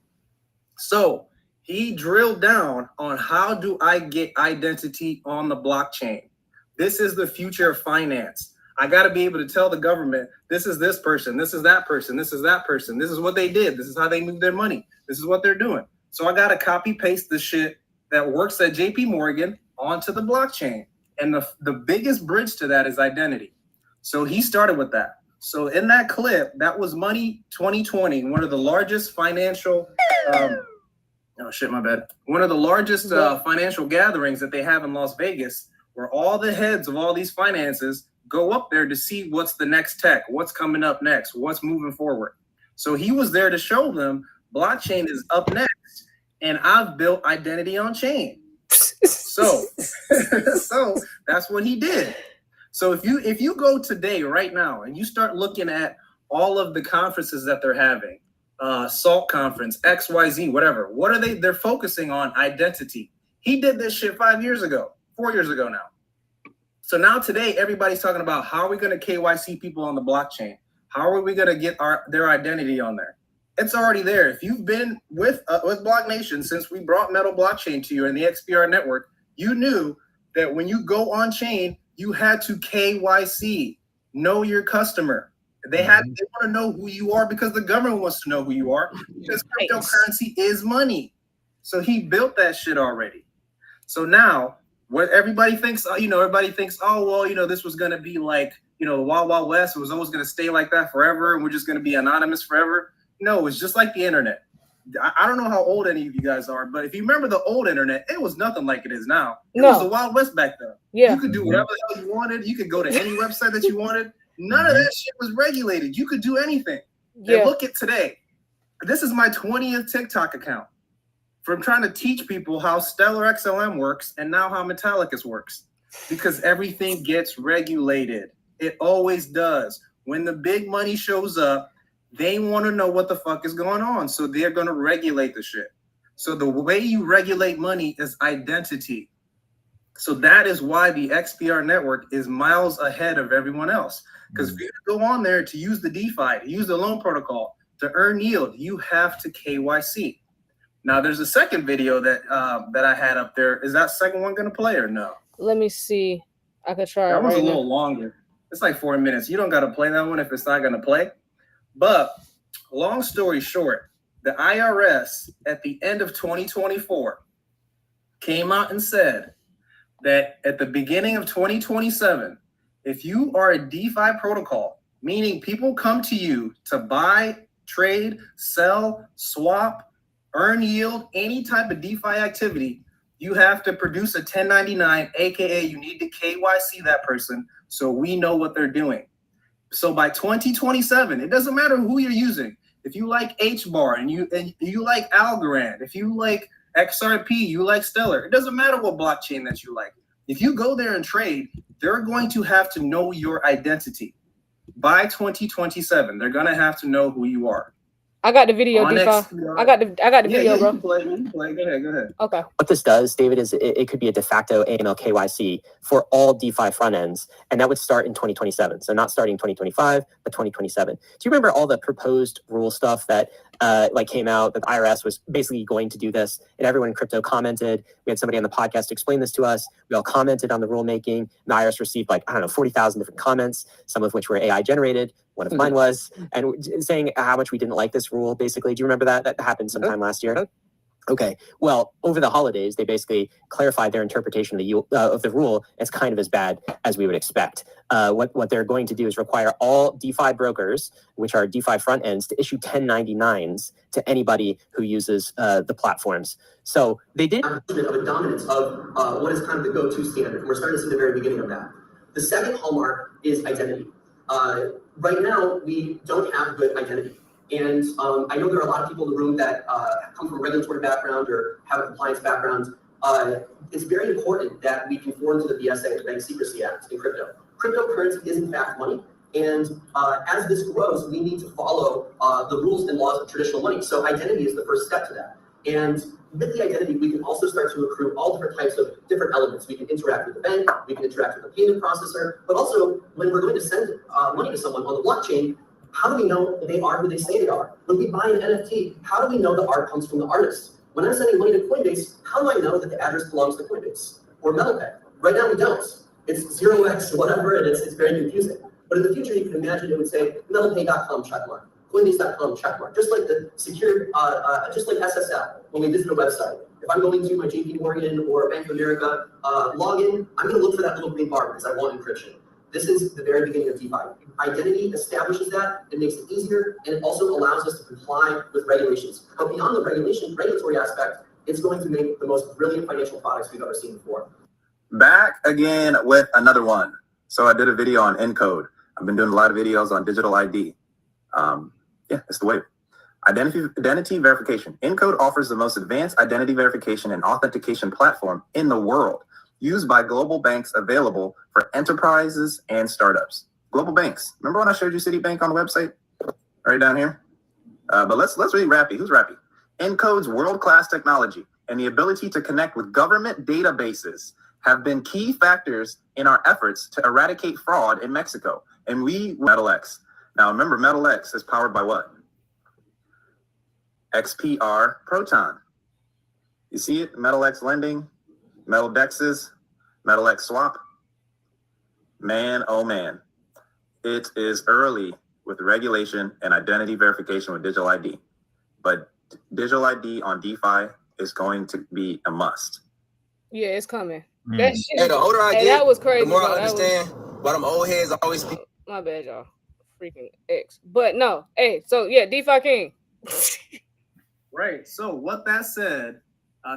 So he drilled down on how do I get identity on the blockchain. This is the future of finance. I got to be able to tell the government, this is this person, this is that person, this is that person, this is what they did, this is how they move their money, this is what they're doing. So I got to copy paste the shit that works at JP Morgan onto the blockchain. And the biggest bridge to that is identity. So he started with that. So in that clip, that was Money 2020, one of the largest financial, one of the largest financial gatherings that they have in Las Vegas, where all the heads of all these finances go up there to see what's the next tech, what's coming up next, what's moving forward. So he was there to show them blockchain is up next, and I've built identity on chain. So that's what he did. So if you go today, right now, and you start looking at all of the conferences that they're having, SALT conference, XYZ, whatever, what are they? They're focusing on identity. He did this shit 4 years ago now. So now today, everybody's talking about how are we going to KYC people on the blockchain? How are we going to get their identity on there? It's already there. If you've been with BlockNation since we brought Metal Blockchain to you and the XPR network, you knew that when you go on chain, you had to KYC, know your customer. They want to know who you are because the government wants to know who you are because cryptocurrency is money. So he built that shit already. So now what everybody thinks, everybody thinks, oh, well, this was going to be like, the Wild Wild West. It was always going to stay like that forever. And we're just going to be anonymous forever. No, it's just like the internet. I don't know how old any of you guys are, but if you remember the old internet, it was nothing like it is now. It was the Wild West back then. Yeah. You could do whatever the hell you wanted. You could go to any website that you wanted. None of that shit was regulated. You could do anything. Yeah. And look at today. This is my 20th TikTok account from trying to teach people how Stellar XLM works and now how Metallicus works, because everything gets regulated. It always does. When the big money shows up, they want to know what the fuck is going on. So they're going to regulate the shit. So the way you regulate money is identity. So that is why the XPR network is miles ahead of everyone else. Because if you go on there to use the DeFi, to use the loan protocol, to earn yield, you have to KYC. Now there's a second video that I had up there. Is that second one going to play or no? Let me see. I could try. That was a little longer. It's like 4 minutes. You don't got to play that one if it's not going to play. But long story short, the IRS at the end of 2024 came out and said that at the beginning of 2027, if you are a DeFi protocol, meaning people come to you to buy, trade, sell, swap, earn yield, any type of DeFi activity, you have to produce a 1099, aka you need to KYC that person so we know what they're doing. So by 2027, it doesn't matter who you're using. If you like HBAR and you like Algorand, if you like XRP, you like Stellar, it doesn't matter what blockchain that you like. If you go there and trade, they're going to have to know your identity. By 2027, they're going to have to know who you are. I got the video, DeFi. I got the video, bro. You play. Go ahead. Okay. What this does, David, is it could be a de facto AML KYC for all DeFi front ends, and that would start in 2027. So not starting 2025, but 2027. Do you remember all the proposed rule stuff that came out that the IRS was basically going to do this, and everyone in crypto commented? We had somebody on the podcast explain this to us. We all commented on the rulemaking, and the IRS received 40,000 different comments, some of which were AI generated. One of mine was, and saying how much we didn't like this rule, basically. Do you remember that? That happened sometime last year. Okay. Well, over the holidays, they basically clarified their interpretation of the rule. It's kind of as bad as we would expect. What they're going to do is require all DeFi brokers, which are DeFi front ends, to issue 1099s to anybody who uses the platforms. So they did of a dominance of what is kind of the go-to standard. And we're starting to see the very beginning of that. The second hallmark is identity. Right now, we don't have good identity. And I know there are a lot of people in the room that come from a regulatory background or have a compliance background. It's very important that we conform to the BSA, the Bank Secrecy Act, in crypto. Cryptocurrency is in fact money. And as this grows, we need to follow the rules and laws of traditional money. So identity is the first step to that. And with the identity, we can also start to accrue all different types of different elements. We can interact with the bank, we can interact with the payment processor, but also when we're going to send money to someone on the blockchain, how do we know they are who they say they are? When we buy an NFT, how do we know the art comes from the artist? When I'm sending money to Coinbase, how do I know that the address belongs to Coinbase or MetalPay? Right now we don't. It's 0x whatever, and it's very confusing. But in the future, you can imagine it would say metalpay.com checkmark, Coinbase.com checkmark, just like the secure, just like SSL when we visit a website. If I'm going to my JP Morgan or Bank of America login, I'm going to look for that little green bar because I want encryption. This is the very beginning of DeFi. Identity establishes that, it makes it easier, and it also allows us to comply with regulations. But beyond the regulatory aspect, it's going to make the most brilliant financial products we've ever seen before. Back again with another one. So I did a video on encode. I've been doing a lot of videos on digital ID. Yeah, it's the wave. Identity verification. Encode offers the most advanced identity verification and authentication platform in the world, used by global banks, available for enterprises and startups. Global banks. Remember when I showed you Citibank on the website? Right down here. But let's read Rappy. Who's Rappy? Encode's world-class technology and the ability to connect with government databases have been key factors in our efforts to eradicate fraud in Mexico. And we, MEXC. Now remember, MEXC is powered by what? XPR Proton. You see it? MEXC lending, MEXCs, MEXC swap. Man, oh man. It is early with regulation and identity verification with digital ID. But digital ID on DeFi is going to be a must. Yeah, it's coming. That shit, Hey, the older I get, that was crazy. the more I understand why them old heads always speak. My bad, y'all. Freaking X. But no, hey, so yeah, DeFi King. Right. So what that said,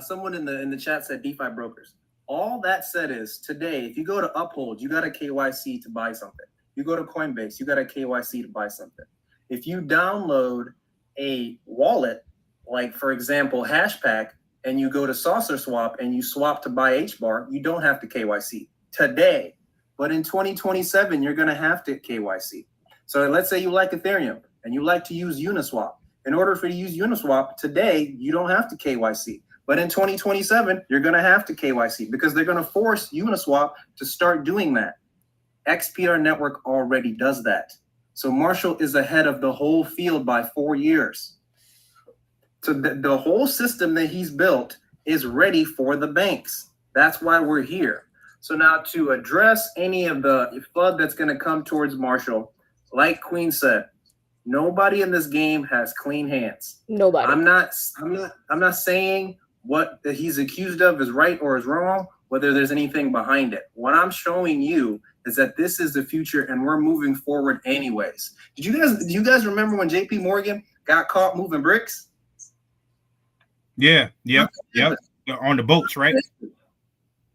someone in the chat said DeFi brokers. All that said is today, if you go to Uphold, you got a KYC to buy something. You go to Coinbase, you got a KYC to buy something. If you download a wallet, like for example, Hashpack, and you go to Saucer Swap and you swap to buy HBAR, you don't have to KYC today. But in 2027, you're going to have to KYC. So let's say you like Ethereum and you like to use Uniswap. In order for you to use Uniswap today, you don't have to KYC. But in 2027, you're going to have to KYC because they're going to force Uniswap to start doing that. XPR network already does that. So Marshall is ahead of the whole field by 4 years. So the whole system that he's built is ready for the banks. That's why we're here. So now to address any of the flood that's going to come towards Marshall, like Kween said, nobody in this game has clean hands. Nobody. I'm not saying what that he's accused of is right or is wrong, whether there's anything behind it. What I'm showing you is that this is the future and we're moving forward anyways. Do you guys remember when JP Morgan got caught moving bricks? Yeah, yep. On the boats, right?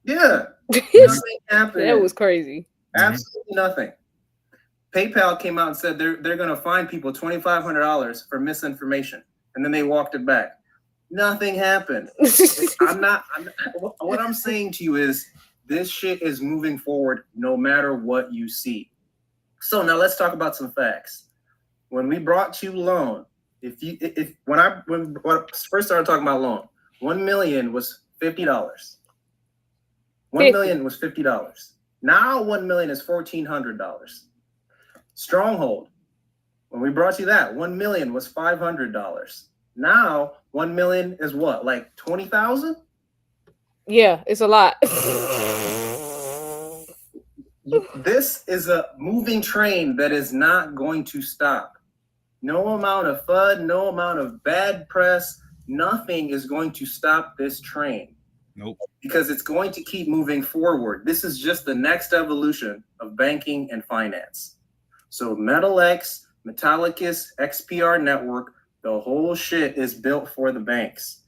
Yeah. Nothing happened. That was crazy. Absolutely nothing. PayPal came out and said they're going to fine people $2,500 for misinformation, and then they walked it back. Nothing happened. What I'm saying to you is this shit is moving forward no matter what you see. So now let's talk about some facts. When we brought you loan, when I first started talking about loan, 1 million was $50. 1 million was $50. Now 1 million is $1,400. Stronghold, when we brought you that, 1 million was $500. Now 1 million is what, like 20,000? Yeah, it's a lot. This is a moving train that is not going to stop. No amount of FUD, no amount of bad press, nothing is going to stop this train. Nope. Because it's going to keep moving forward. This is just the next evolution of banking and finance. So MEXC, Metallicus, XPR network, the whole shit is built for the banks.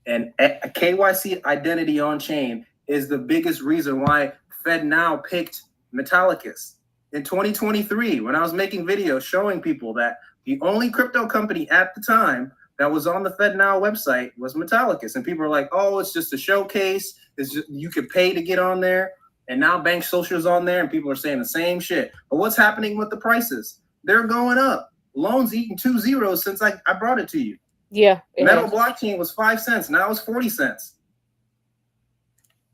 And a KYC identity on chain is the biggest reason why FedNow picked Metallicus. In 2023, when I was making videos showing people that The only crypto company at the time that was on the FedNow website was Metallicus. And people are like, oh, it's just a showcase. It's just, you could pay to get on there. And now Bank Social's on there and people are saying the same shit. But what's happening with the prices? They're going up. Loans eating 2 zeros since I brought it to you. Yeah. Metal blockchain was 5 cents. Now it's 40 cents.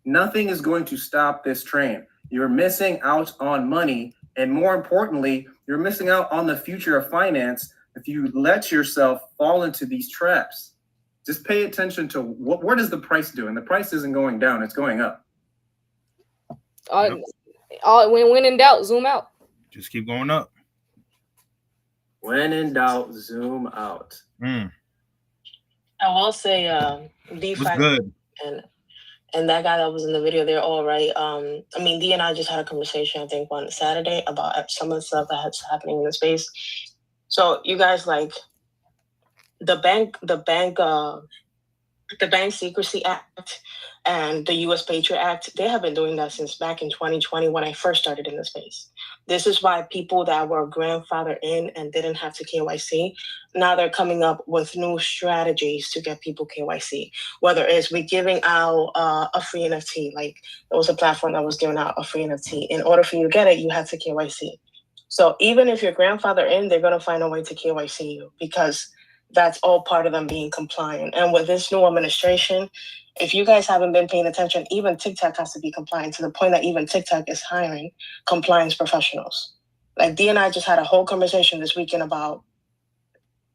Nothing is going to stop this train. You're missing out on money. And more importantly, you're missing out on the future of finance if you let yourself fall into these traps. Just pay attention to what is the price doing? The price isn't going down, it's going up. When in doubt, zoom out. Just keep going up. When in doubt, zoom out. I will say DeFi good. and that guy that was in the video, they're all right. I mean, D and I just had a conversation, I think, on Saturday about some of the stuff that's happening in the space. So you guys, like the Bank Secrecy Act and the U.S. Patriot Act, they have been doing that since back in 2020 when I first started in the space. This is why people that were grandfathered in and didn't have to KYC, now they're coming up with new strategies to get people KYC. Whether it's we giving out a free NFT, like there was a platform that was giving out a free NFT. In order for you to get it, you have to KYC. So even if you're grandfathered in, they're going to find a way to KYC you because that's all part of them being compliant. And with this new administration, if you guys haven't been paying attention, even TikTok has to be compliant to the point that even TikTok is hiring compliance professionals. Like D and I just had a whole conversation this weekend about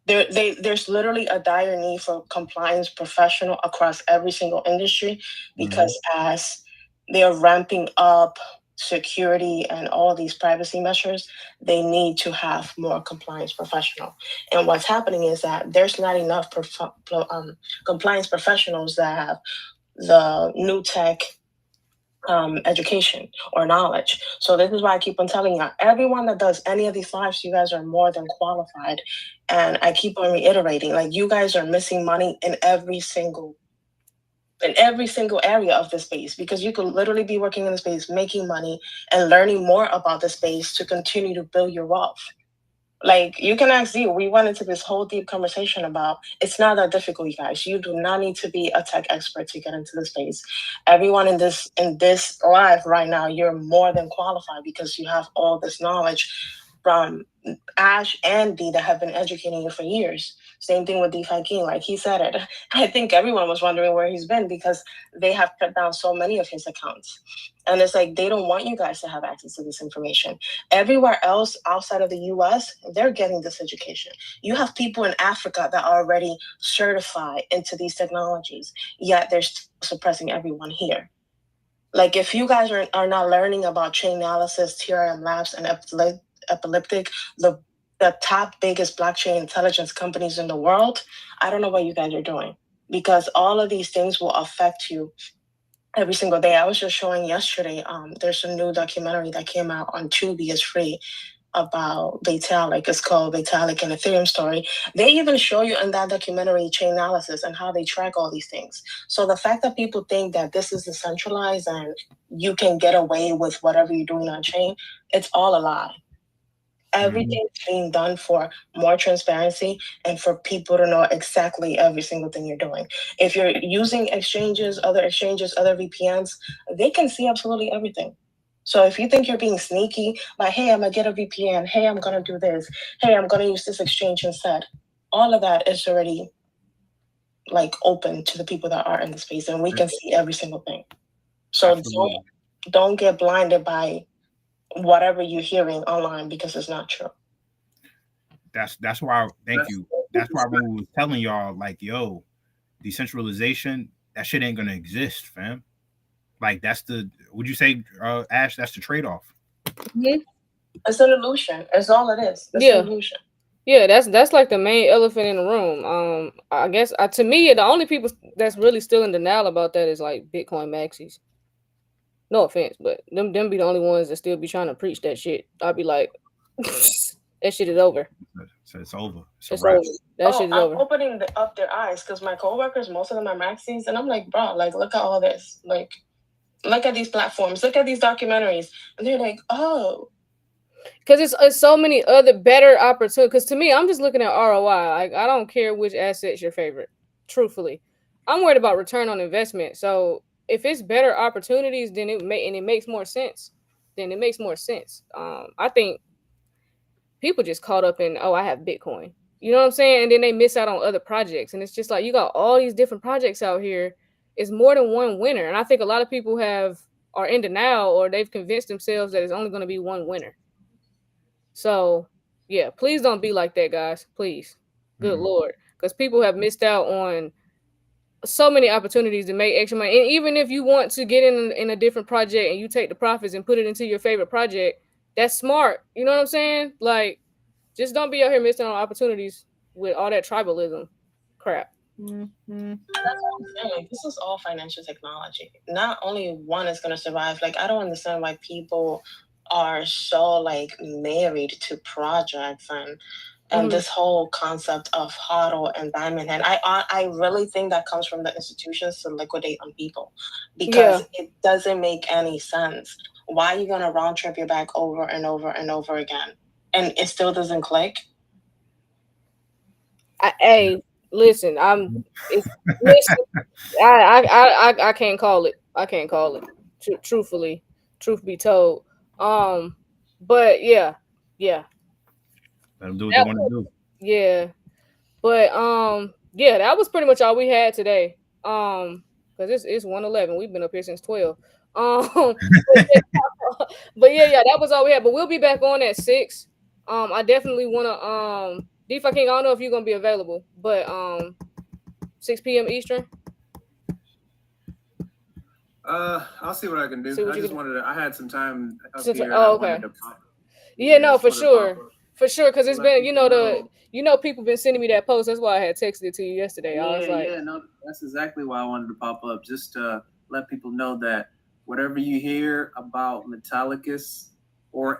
there's literally a dire need for compliance professional across every single industry because as they're ramping up security and all these privacy measures, they need to have more compliance professional. And what's happening is that there's not enough compliance professionals that have the new tech education or knowledge. So this is why I keep on telling you, everyone that does any of these lives, you guys are more than qualified. And I keep on reiterating, like you guys are missing money in every single area of the space because you could literally be working in the space, making money and learning more about the space to continue to build your wealth. Like you can ask Z, we went into this whole deep conversation about it's not that difficult, you guys. You do not need to be a tech expert to get into the space. Everyone in this live right now, you're more than qualified because you have all this knowledge from Ash and D that have been educating you for years. Same thing with DeFi King, like he said it. I think everyone was wondering where he's been because they have cut down so many of his accounts. And it's like, they don't want you guys to have access to this information. Everywhere else outside of the US, they're getting this education. You have people in Africa that are already certified into these technologies, yet they're suppressing everyone here. Like if you guys are not learning about chain analysis, TRM labs, and Epileptic, the top biggest blockchain intelligence companies in the world, I don't know what you guys are doing because all of these things will affect you every single day. I was just showing yesterday, there's a new documentary that came out on Tubi, it's free, about Vitalik. It's called Vitalik and Ethereum Story. They even show you in that documentary chain analysis and how they track all these things. So the fact that people think that this is decentralized and you can get away with whatever you're doing on chain, it's all a lie. Everything's being done for more transparency and for people to know exactly every single thing you're doing. If you're using exchanges, other VPNs, they can see absolutely everything. So if you think you're being sneaky, like, hey, I'm going to get a VPN, hey, I'm going to do this, hey, I'm going to use this exchange instead, all of that is already like open to the people that are in the space and we can see every single thing. So don't get blinded by whatever you're hearing online because it's not true. That's why thank you. That's why we was telling y'all, like, yo, decentralization, that shit ain't gonna exist, fam. Like that's would you say, Ash, that's the trade-off? It's an illusion. It's all it is. It's an illusion. Yeah, that's like the main elephant in the room. I guess to me, the only people that's really still in denial about that is like Bitcoin maxis. No offense, but them be the only ones that still be trying to preach that shit. I'd be like, that shit is over. So it's over. It's over. That shit is over. I'm opening up their eyes because my coworkers, most of them are maxis, and I'm like, bro, like, look at all this. Like, look at these platforms. Look at these documentaries. And they're like, oh. Because it's so many other better opportunities. Because to me, I'm just looking at ROI. Like, I don't care which asset's your favorite. Truthfully, I'm worried about return on investment. So if it's better opportunities, then it makes more sense. Then it makes more sense. I think people just caught up in, oh, I have Bitcoin. You know what I'm saying? And then they miss out on other projects. And it's just like, you got all these different projects out here. It's more than one winner. And I think a lot of people are in denial, or they've convinced themselves that it's only going to be one winner. So yeah, please don't be like that, guys. Please. Good Lord. Because people have missed out on so many opportunities to make extra money. And even if you want to get in a different project and you take the profits and put it into your favorite project, that's smart. You know what I'm saying? Like, just don't be out here missing on opportunities with all that tribalism crap. That's what I'm saying. Like, this is all financial technology. Not only one is going to survive. Like, I don't understand why people are so like married to projects and this whole concept of HODL and diamond hand. I really think that comes from the institutions to liquidate on people, because it doesn't make any sense. Why are you going to round trip your back over and over and over again, and it still doesn't click? Listen, I can't call it. I can't call it. Truthfully, truth be told. But yeah. Let them do what they want to do. Yeah. But yeah, that was pretty much all we had today. Because it's 1:11. We've been up here since 12. But yeah, that was all we had. But we'll be back on at 6. I definitely wanna DeFi King, I don't know if you're gonna be available, but 6 p.m. Eastern. I'll see what I can do. I had some time up here. Okay. Yeah, no, for sure. For sure, because it's been, people been sending me that post. That's why I had texted it to you yesterday. I was like, no, that's exactly why I wanted to pop up, just to let people know that whatever you hear about Metallicus or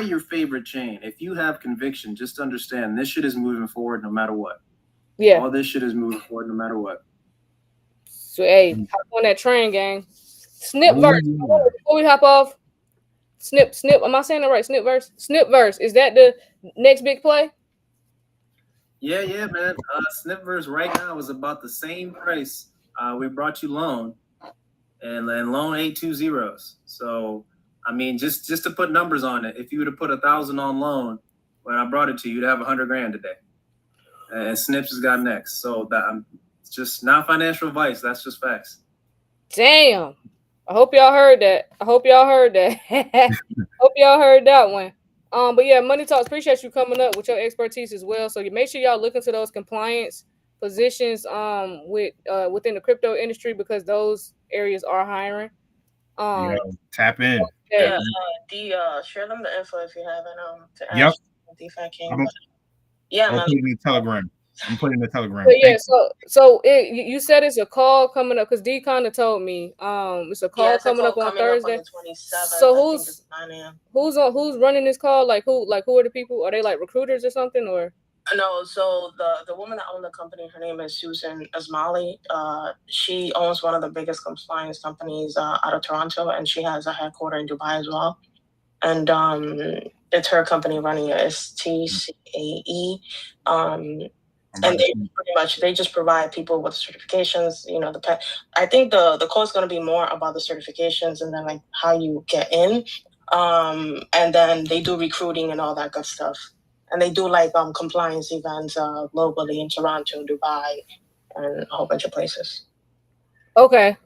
your favorite chain, if you have conviction, just understand this shit is moving forward no matter what. Yeah. All this shit is moving forward no matter what. So, hey, hop on that train, gang. Snipverse. Before we hop off, Snip. Am I saying it right? Snipverse. Is that the next big play? Yeah, man. Snipverse right now is about the same price. We brought you loan, and then loan 8 zeros. So, I mean, just to put numbers on it, if you would have put 1,000 on loan when I brought it to you, you'd have 100 grand today. And Snips has got next. So it's just not financial advice. That's just facts. Damn. I hope y'all heard that. Hope y'all heard that one. But yeah, Money Talks, appreciate you coming up with your expertise as well. So you make sure y'all look into those compliance positions within the crypto industry, because those areas are hiring. Tap in. Yeah, share them the info if you haven't. DeFi King. Yeah, I'm putting it in the Telegram. But yeah, so you said it's a call coming up, because D kinda told me it's a call coming up on Thursday. Up on the 27th. So who's running this call? Like who are the people? Are they like recruiters or something, or? No, so the woman that owned the company, her name is Susan Asmali. She owns one of the biggest compliance companies out of Toronto, and she has a headquarters in Dubai as well. And it's her company running it. It's TCAE. And they just provide people with certifications. I think the call is going to be more about the certifications and then like how you get in. And then they do recruiting and all that good stuff. And they do like compliance events globally in Toronto, Dubai, and a whole bunch of places. Okay.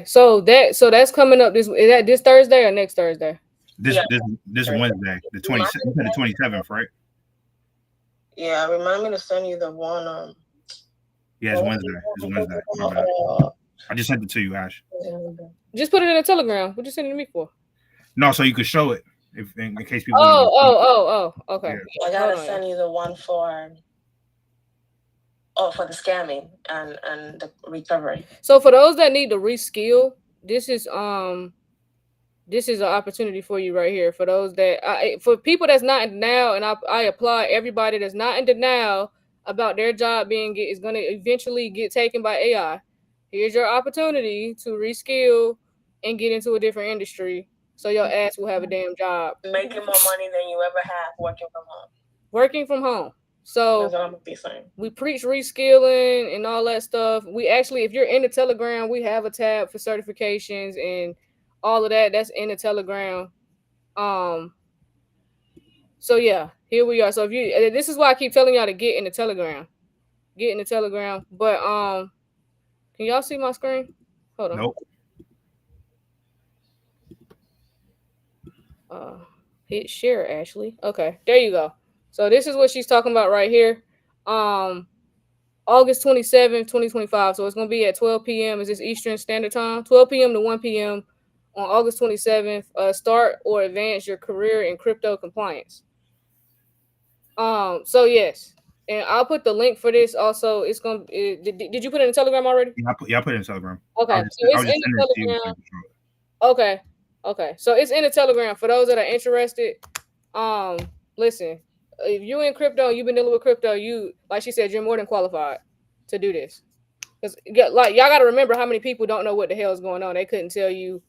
So that's coming up. Is that this Thursday or next Thursday? This Wednesday, the 27th, right? Yeah, remind me to send you the one. Yeah, it's Wednesday. I just sent it to you, Ash. Just put it in a Telegram. What you sending to me for? No, so you could show it in case people. Okay. Yeah. I gotta send you the one for the scamming and the recovery. So for those that need to reskill, this is an opportunity for you right here. For those for people that's not in denial, and I applaud everybody that's not in denial about their job is going to eventually get taken by AI. Here's your opportunity to reskill and get into a different industry. so your ass will have a damn job. Making more money than you ever have working from home. Working from home. So that's what I'm gonna be saying. We preach reskilling and all that stuff. We actually, if you're in the Telegram, we have a tab for certifications and all of that. That's in the Telegram. So yeah, here we are. So if you, this is why I keep telling y'all to get in the Telegram. Get in the Telegram. But can y'all see my screen? Hold on. Nope. Hit share, Ashley. Okay, there you go. So this is what she's talking about right here. August 27th, 2025. So it's going to be at 12 p.m. Is this Eastern Standard Time? 12 p.m. to 1 p.m. on August 27th. Start or advance your career in crypto compliance. So yes, and I'll put the link for this also. It's going to, did you put it in Telegram already? Yeah, I put it in Telegram. Okay, so it's in the Telegram. Okay. So it's in the Telegram for those that are interested. Listen, if you're in crypto, you've been dealing with crypto, you, like she said, you're more than qualified to do this. Because like y'all got to remember how many people don't know what the hell is going on. They couldn't tell you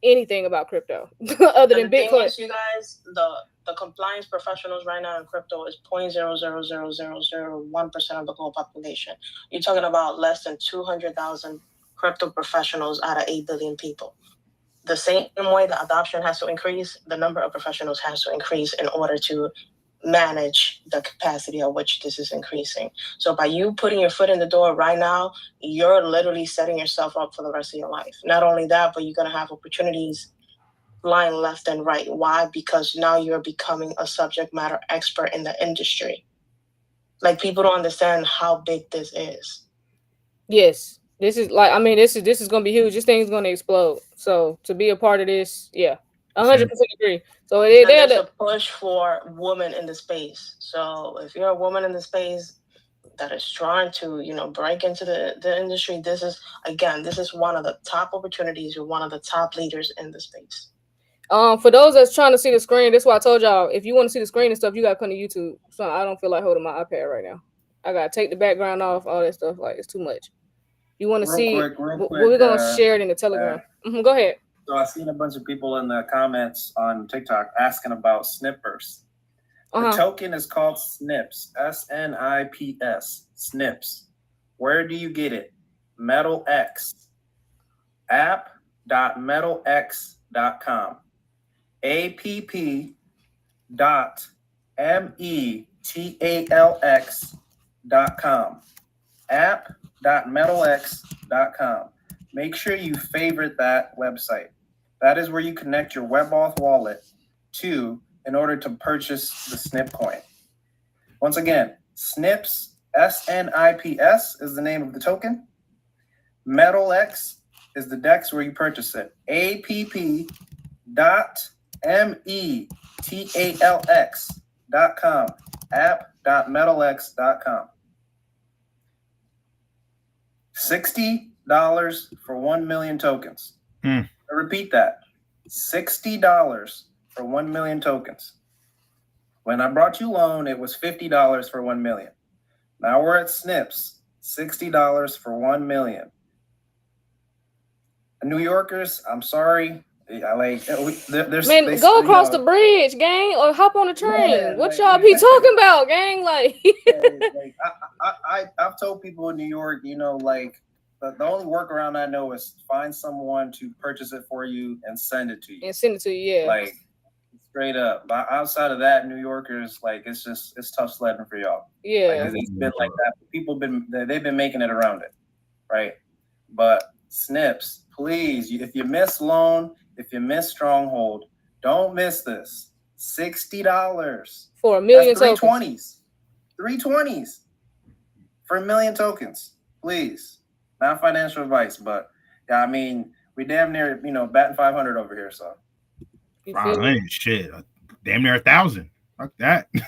anything about crypto other than Bitcoin. You guys, the compliance professionals right now in crypto is 0.0000001% of the global population. You're talking about less than 200,000 crypto professionals out of 8 billion people. The same way the adoption has to increase, the number of professionals has to increase in order to manage the capacity at which this is increasing. So by you putting your foot in the door right now, you're literally setting yourself up for the rest of your life. Not only that, but you're going to have opportunities flying left and right. Why? Because now you're becoming a subject matter expert in the industry. Like, people don't understand how big this is. Yes. This is like, I mean, this is going to be huge. This thing is going to explode. So to be a part of this, yeah, 100% agree. So there's a push for women in the space. So if you're a woman in the space that is trying to, break into the industry, this is one of the top opportunities. You're one of the top leaders in the space. For those that's trying to see the screen, that's why I told y'all, if you want to see the screen and stuff, you got to come to YouTube. So I don't feel like holding my iPad right now. I got to take the background off, all that stuff. Like, it's too much. You want to see, real quick, we're going to share it in the Telegram. Go ahead. So I've seen a bunch of people in the comments on TikTok asking about snippers. The token is called SNIPS, SNIPS, SNIPS. Where do you get it? METALX, app.metalx.com, app.metalx.com, app.metalx.com. Make sure you favorite that website. That is where you connect your WebAuth wallet to in order to purchase the SNIP coin. Once again, SNIPS, SNIPS is the name of the token. METALX is the DEX where you purchase it. app.metalx.com, app.metalx.com. $60 for 1 million tokens. I repeat that. $60 for 1 million tokens. When I brought you loan, it was $50 for 1 million. Now we're at SNIPS, $60 for 1 million. New Yorkers, I'm sorry. There's go across the bridge, gang, or hop on the train. Yeah, what y'all be talking about, gang? I've told people in New York, the only workaround I know is find someone to purchase it for you and send it to you. Yeah. Straight up. But outside of that, New Yorkers, it's tough sledding for y'all. Yeah. It's been like that. They've been making it around it, right? But SNIPS, please, if you miss loan, if you miss stronghold, don't miss this. $60 for 1 million tokens. 320s for 1 million tokens. Please. Not financial advice, but yeah, I mean, we damn near, batting 500 over here, so. Ain't shit. Damn near 1,000. Fuck that. Yeah,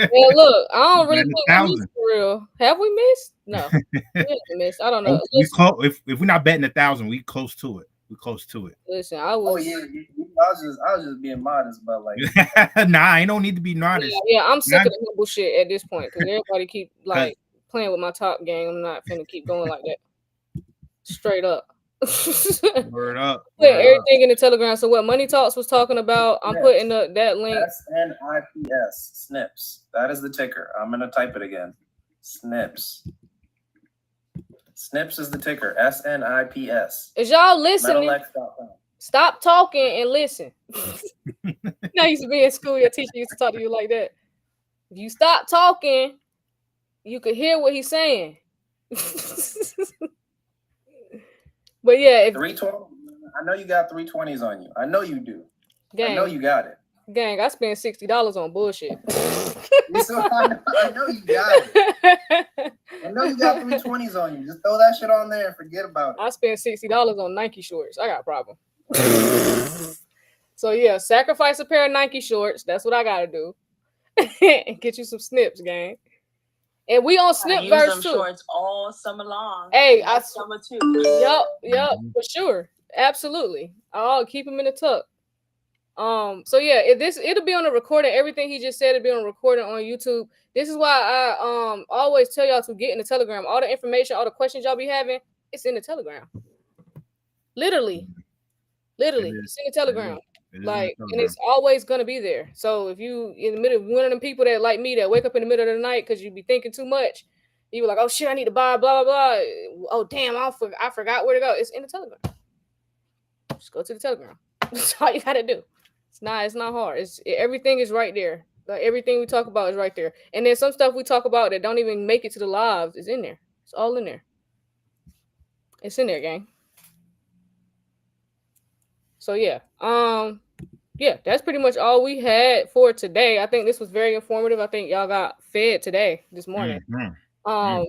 look, I don't really think we missed for real. Have we missed? No. We haven't missed. I don't know. If we're not betting 1,000, we close to it. We're close to it. Listen, I was. Oh yeah, I was just being modest, but nah, I don't need to be modest. Yeah, I'm sick of the humble shit at this point because everybody keep playing with my top game. I'm not finna keep going like that. Straight up. Word up. Put everything in the Telegram. So what Money Talks was talking about, I'm putting that link. SNIPS, SNIPS. That is the ticker. I'm gonna type it again. SNIPS. SNIPS is the ticker. SNIPS. Is y'all listening? MetalX.com. Stop talking and listen. I used to be in school. Your teacher used to talk to you like that. If you stop talking, you could hear what he's saying. But yeah, if 320, I know you got 320s on you. I know you do. Gang, I know you got it. Gang, I spent $60 on bullshit. So I know you got it. I know you got 320s on you. Just throw that shit on there and forget about it. I spent $60 on Nike shorts. I got a problem. So yeah, sacrifice a pair of Nike shorts. That's what I gotta do. And get you some snips, gang. And we on Snip verse too. Shorts all summer long. Hey, summer too. Yep, for sure, absolutely. I'll keep him in the tuck. So yeah, it'll be on the recording. Everything he just said will be on recording on YouTube. This is why I always tell y'all to get in the Telegram. All the information, all the questions y'all be having, it's in the Telegram. Literally, it's in the Telegram. Like, and it's always gonna be there. So if you in the middle, one of them people that like me that wake up in the middle of the night because you be thinking too much, you be like, oh shit, I need to buy blah blah blah. Oh damn, I forgot where to go. It's in the Telegram. Just go to the Telegram. That's all you gotta do. It's not hard. Everything is right there. Like everything we talk about is right there. And then some stuff we talk about that don't even make it to the lives is in there. It's all in there. It's in there, gang. So yeah, that's pretty much all we had for today. I think this was very informative. I think y'all got fed today, this morning. Yeah,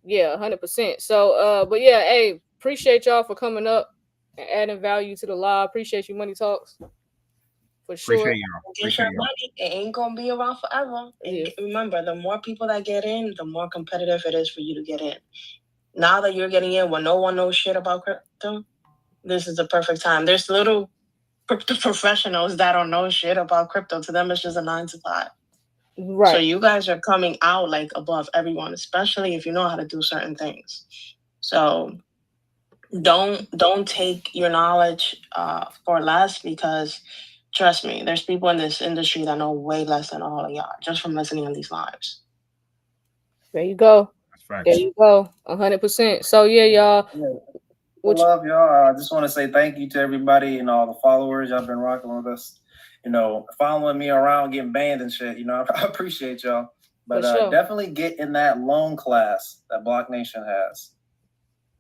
100%. So, but yeah, hey, appreciate y'all for coming up and adding value to the live. Appreciate you, Money Talks, for sure. Appreciate y'all. Money, it ain't gonna be around forever. And remember, the more people that get in, the more competitive it is for you to get in. Now that you're getting in when no one knows shit about crypto, this is the perfect time. There's little crypto professionals that don't know shit about crypto. To them, it's just a 9 to 5. Right. So you guys are coming out like above everyone, especially if you know how to do certain things. So don't take your knowledge for less, because trust me, there's people in this industry that know way less than all of y'all just from listening on these lives. There you go. There you go. 100%. So yeah, y'all. Love y'all. I just want to say thank you to everybody and all the followers. Y'all been rocking with us. Following me around, getting banned and shit. I appreciate y'all. But definitely get in that loan class that BlockNation has.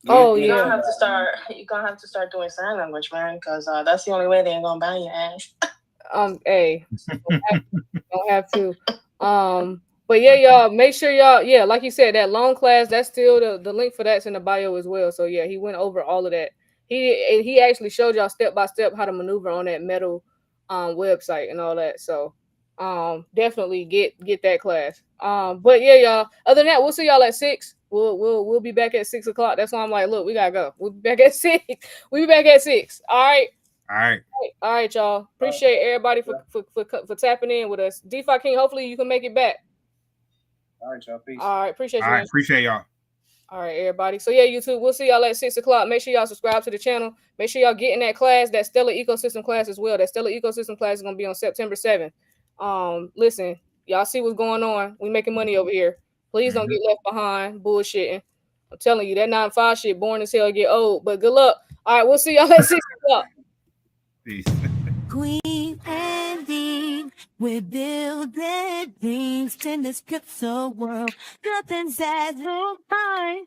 You're gonna have to start doing sign language, man, because that's the only way they ain't gonna ban your ass. Hey, don't have to. But yeah, y'all, make sure y'all, like you said, that loan class, that's still the link for that's in the bio as well. So yeah, he went over all of that. He actually showed y'all step by step how to maneuver on that metal website and all that. So definitely get that class. But yeah, y'all, other than that, we'll see y'all at 6. We'll be back at 6 o'clock. That's why I'm like, look, we gotta go. We'll be back at 6. We'll be back at 6. All right, y'all. Appreciate everybody for tapping in with us. DeFi King, hopefully you can make it back. All right, y'all. Peace. All right, appreciate you. All right, appreciate y'all. All right, everybody. So yeah, YouTube, we'll see y'all at 6 o'clock. Make sure y'all subscribe to the channel. Make sure y'all get in that class, that Stellar Ecosystem class as well. That Stellar Ecosystem class is gonna be on September 7th. Listen, y'all see what's going on. We making money over here. Please don't get left behind bullshitting. I'm telling you, that 9 to 5 shit boring as hell, get old. But good luck. All right, we'll see y'all at 6 o'clock. Peace. Kween and Dean, we build their dreams in this crypto world. Nothing's as fine.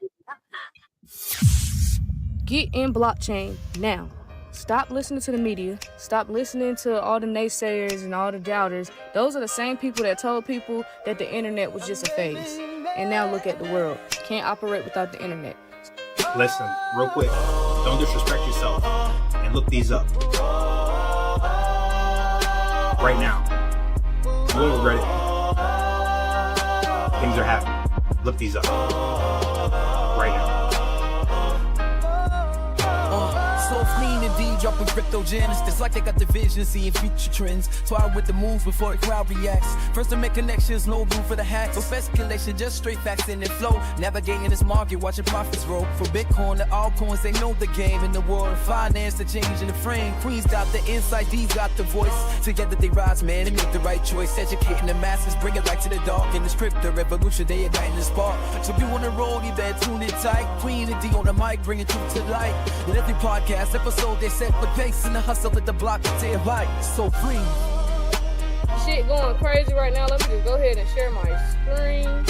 Get in blockchain now. Stop listening to the media. Stop listening to all the naysayers and all the doubters. Those are the same people that told people that the internet was just a phase. And now look at the world. Can't operate without the internet. Listen, real quick. Don't disrespect yourself. And look these up. Right now. You won't regret it. Things are happening. Look these up. Right now. So clean and D dropping crypto gems. It's like they got the vision, seeing future trends. Twirl with the moves before the crowd reacts. First to make connections, no room for the hacks. No speculation, just straight facts in the flow. Navigating this market, watching profits roll. From Bitcoin to altcoins, they know the game. In the world of finance, the change in the frame. Queen's got the insight, D's got the voice. Together they rise, man, and make the right choice. Educating the masses, bring it back to the dark. In this crypto revolution, they igniting the spark. So if you wanna roll, you better tune in tight. Queen and D on the mic, bringing truth to light. With every podcast episode, they set the pace and the hustle at the block to their light. So free. Shit going crazy right now. Let me just go ahead and share my screen.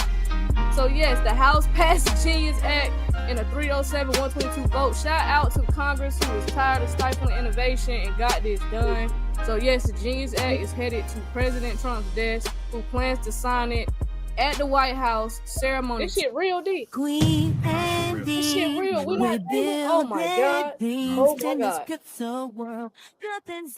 So yes, the House passed the Genius Act in a 307-122 vote. Shout out to Congress who was tired of stifling innovation and got this done. So yes, the Genius Act is headed to President Trump's desk, who plans to sign it at the White House ceremony. This shit real deep. Queen and this shit real. we Oh my god. Oh my god. world. Nothing's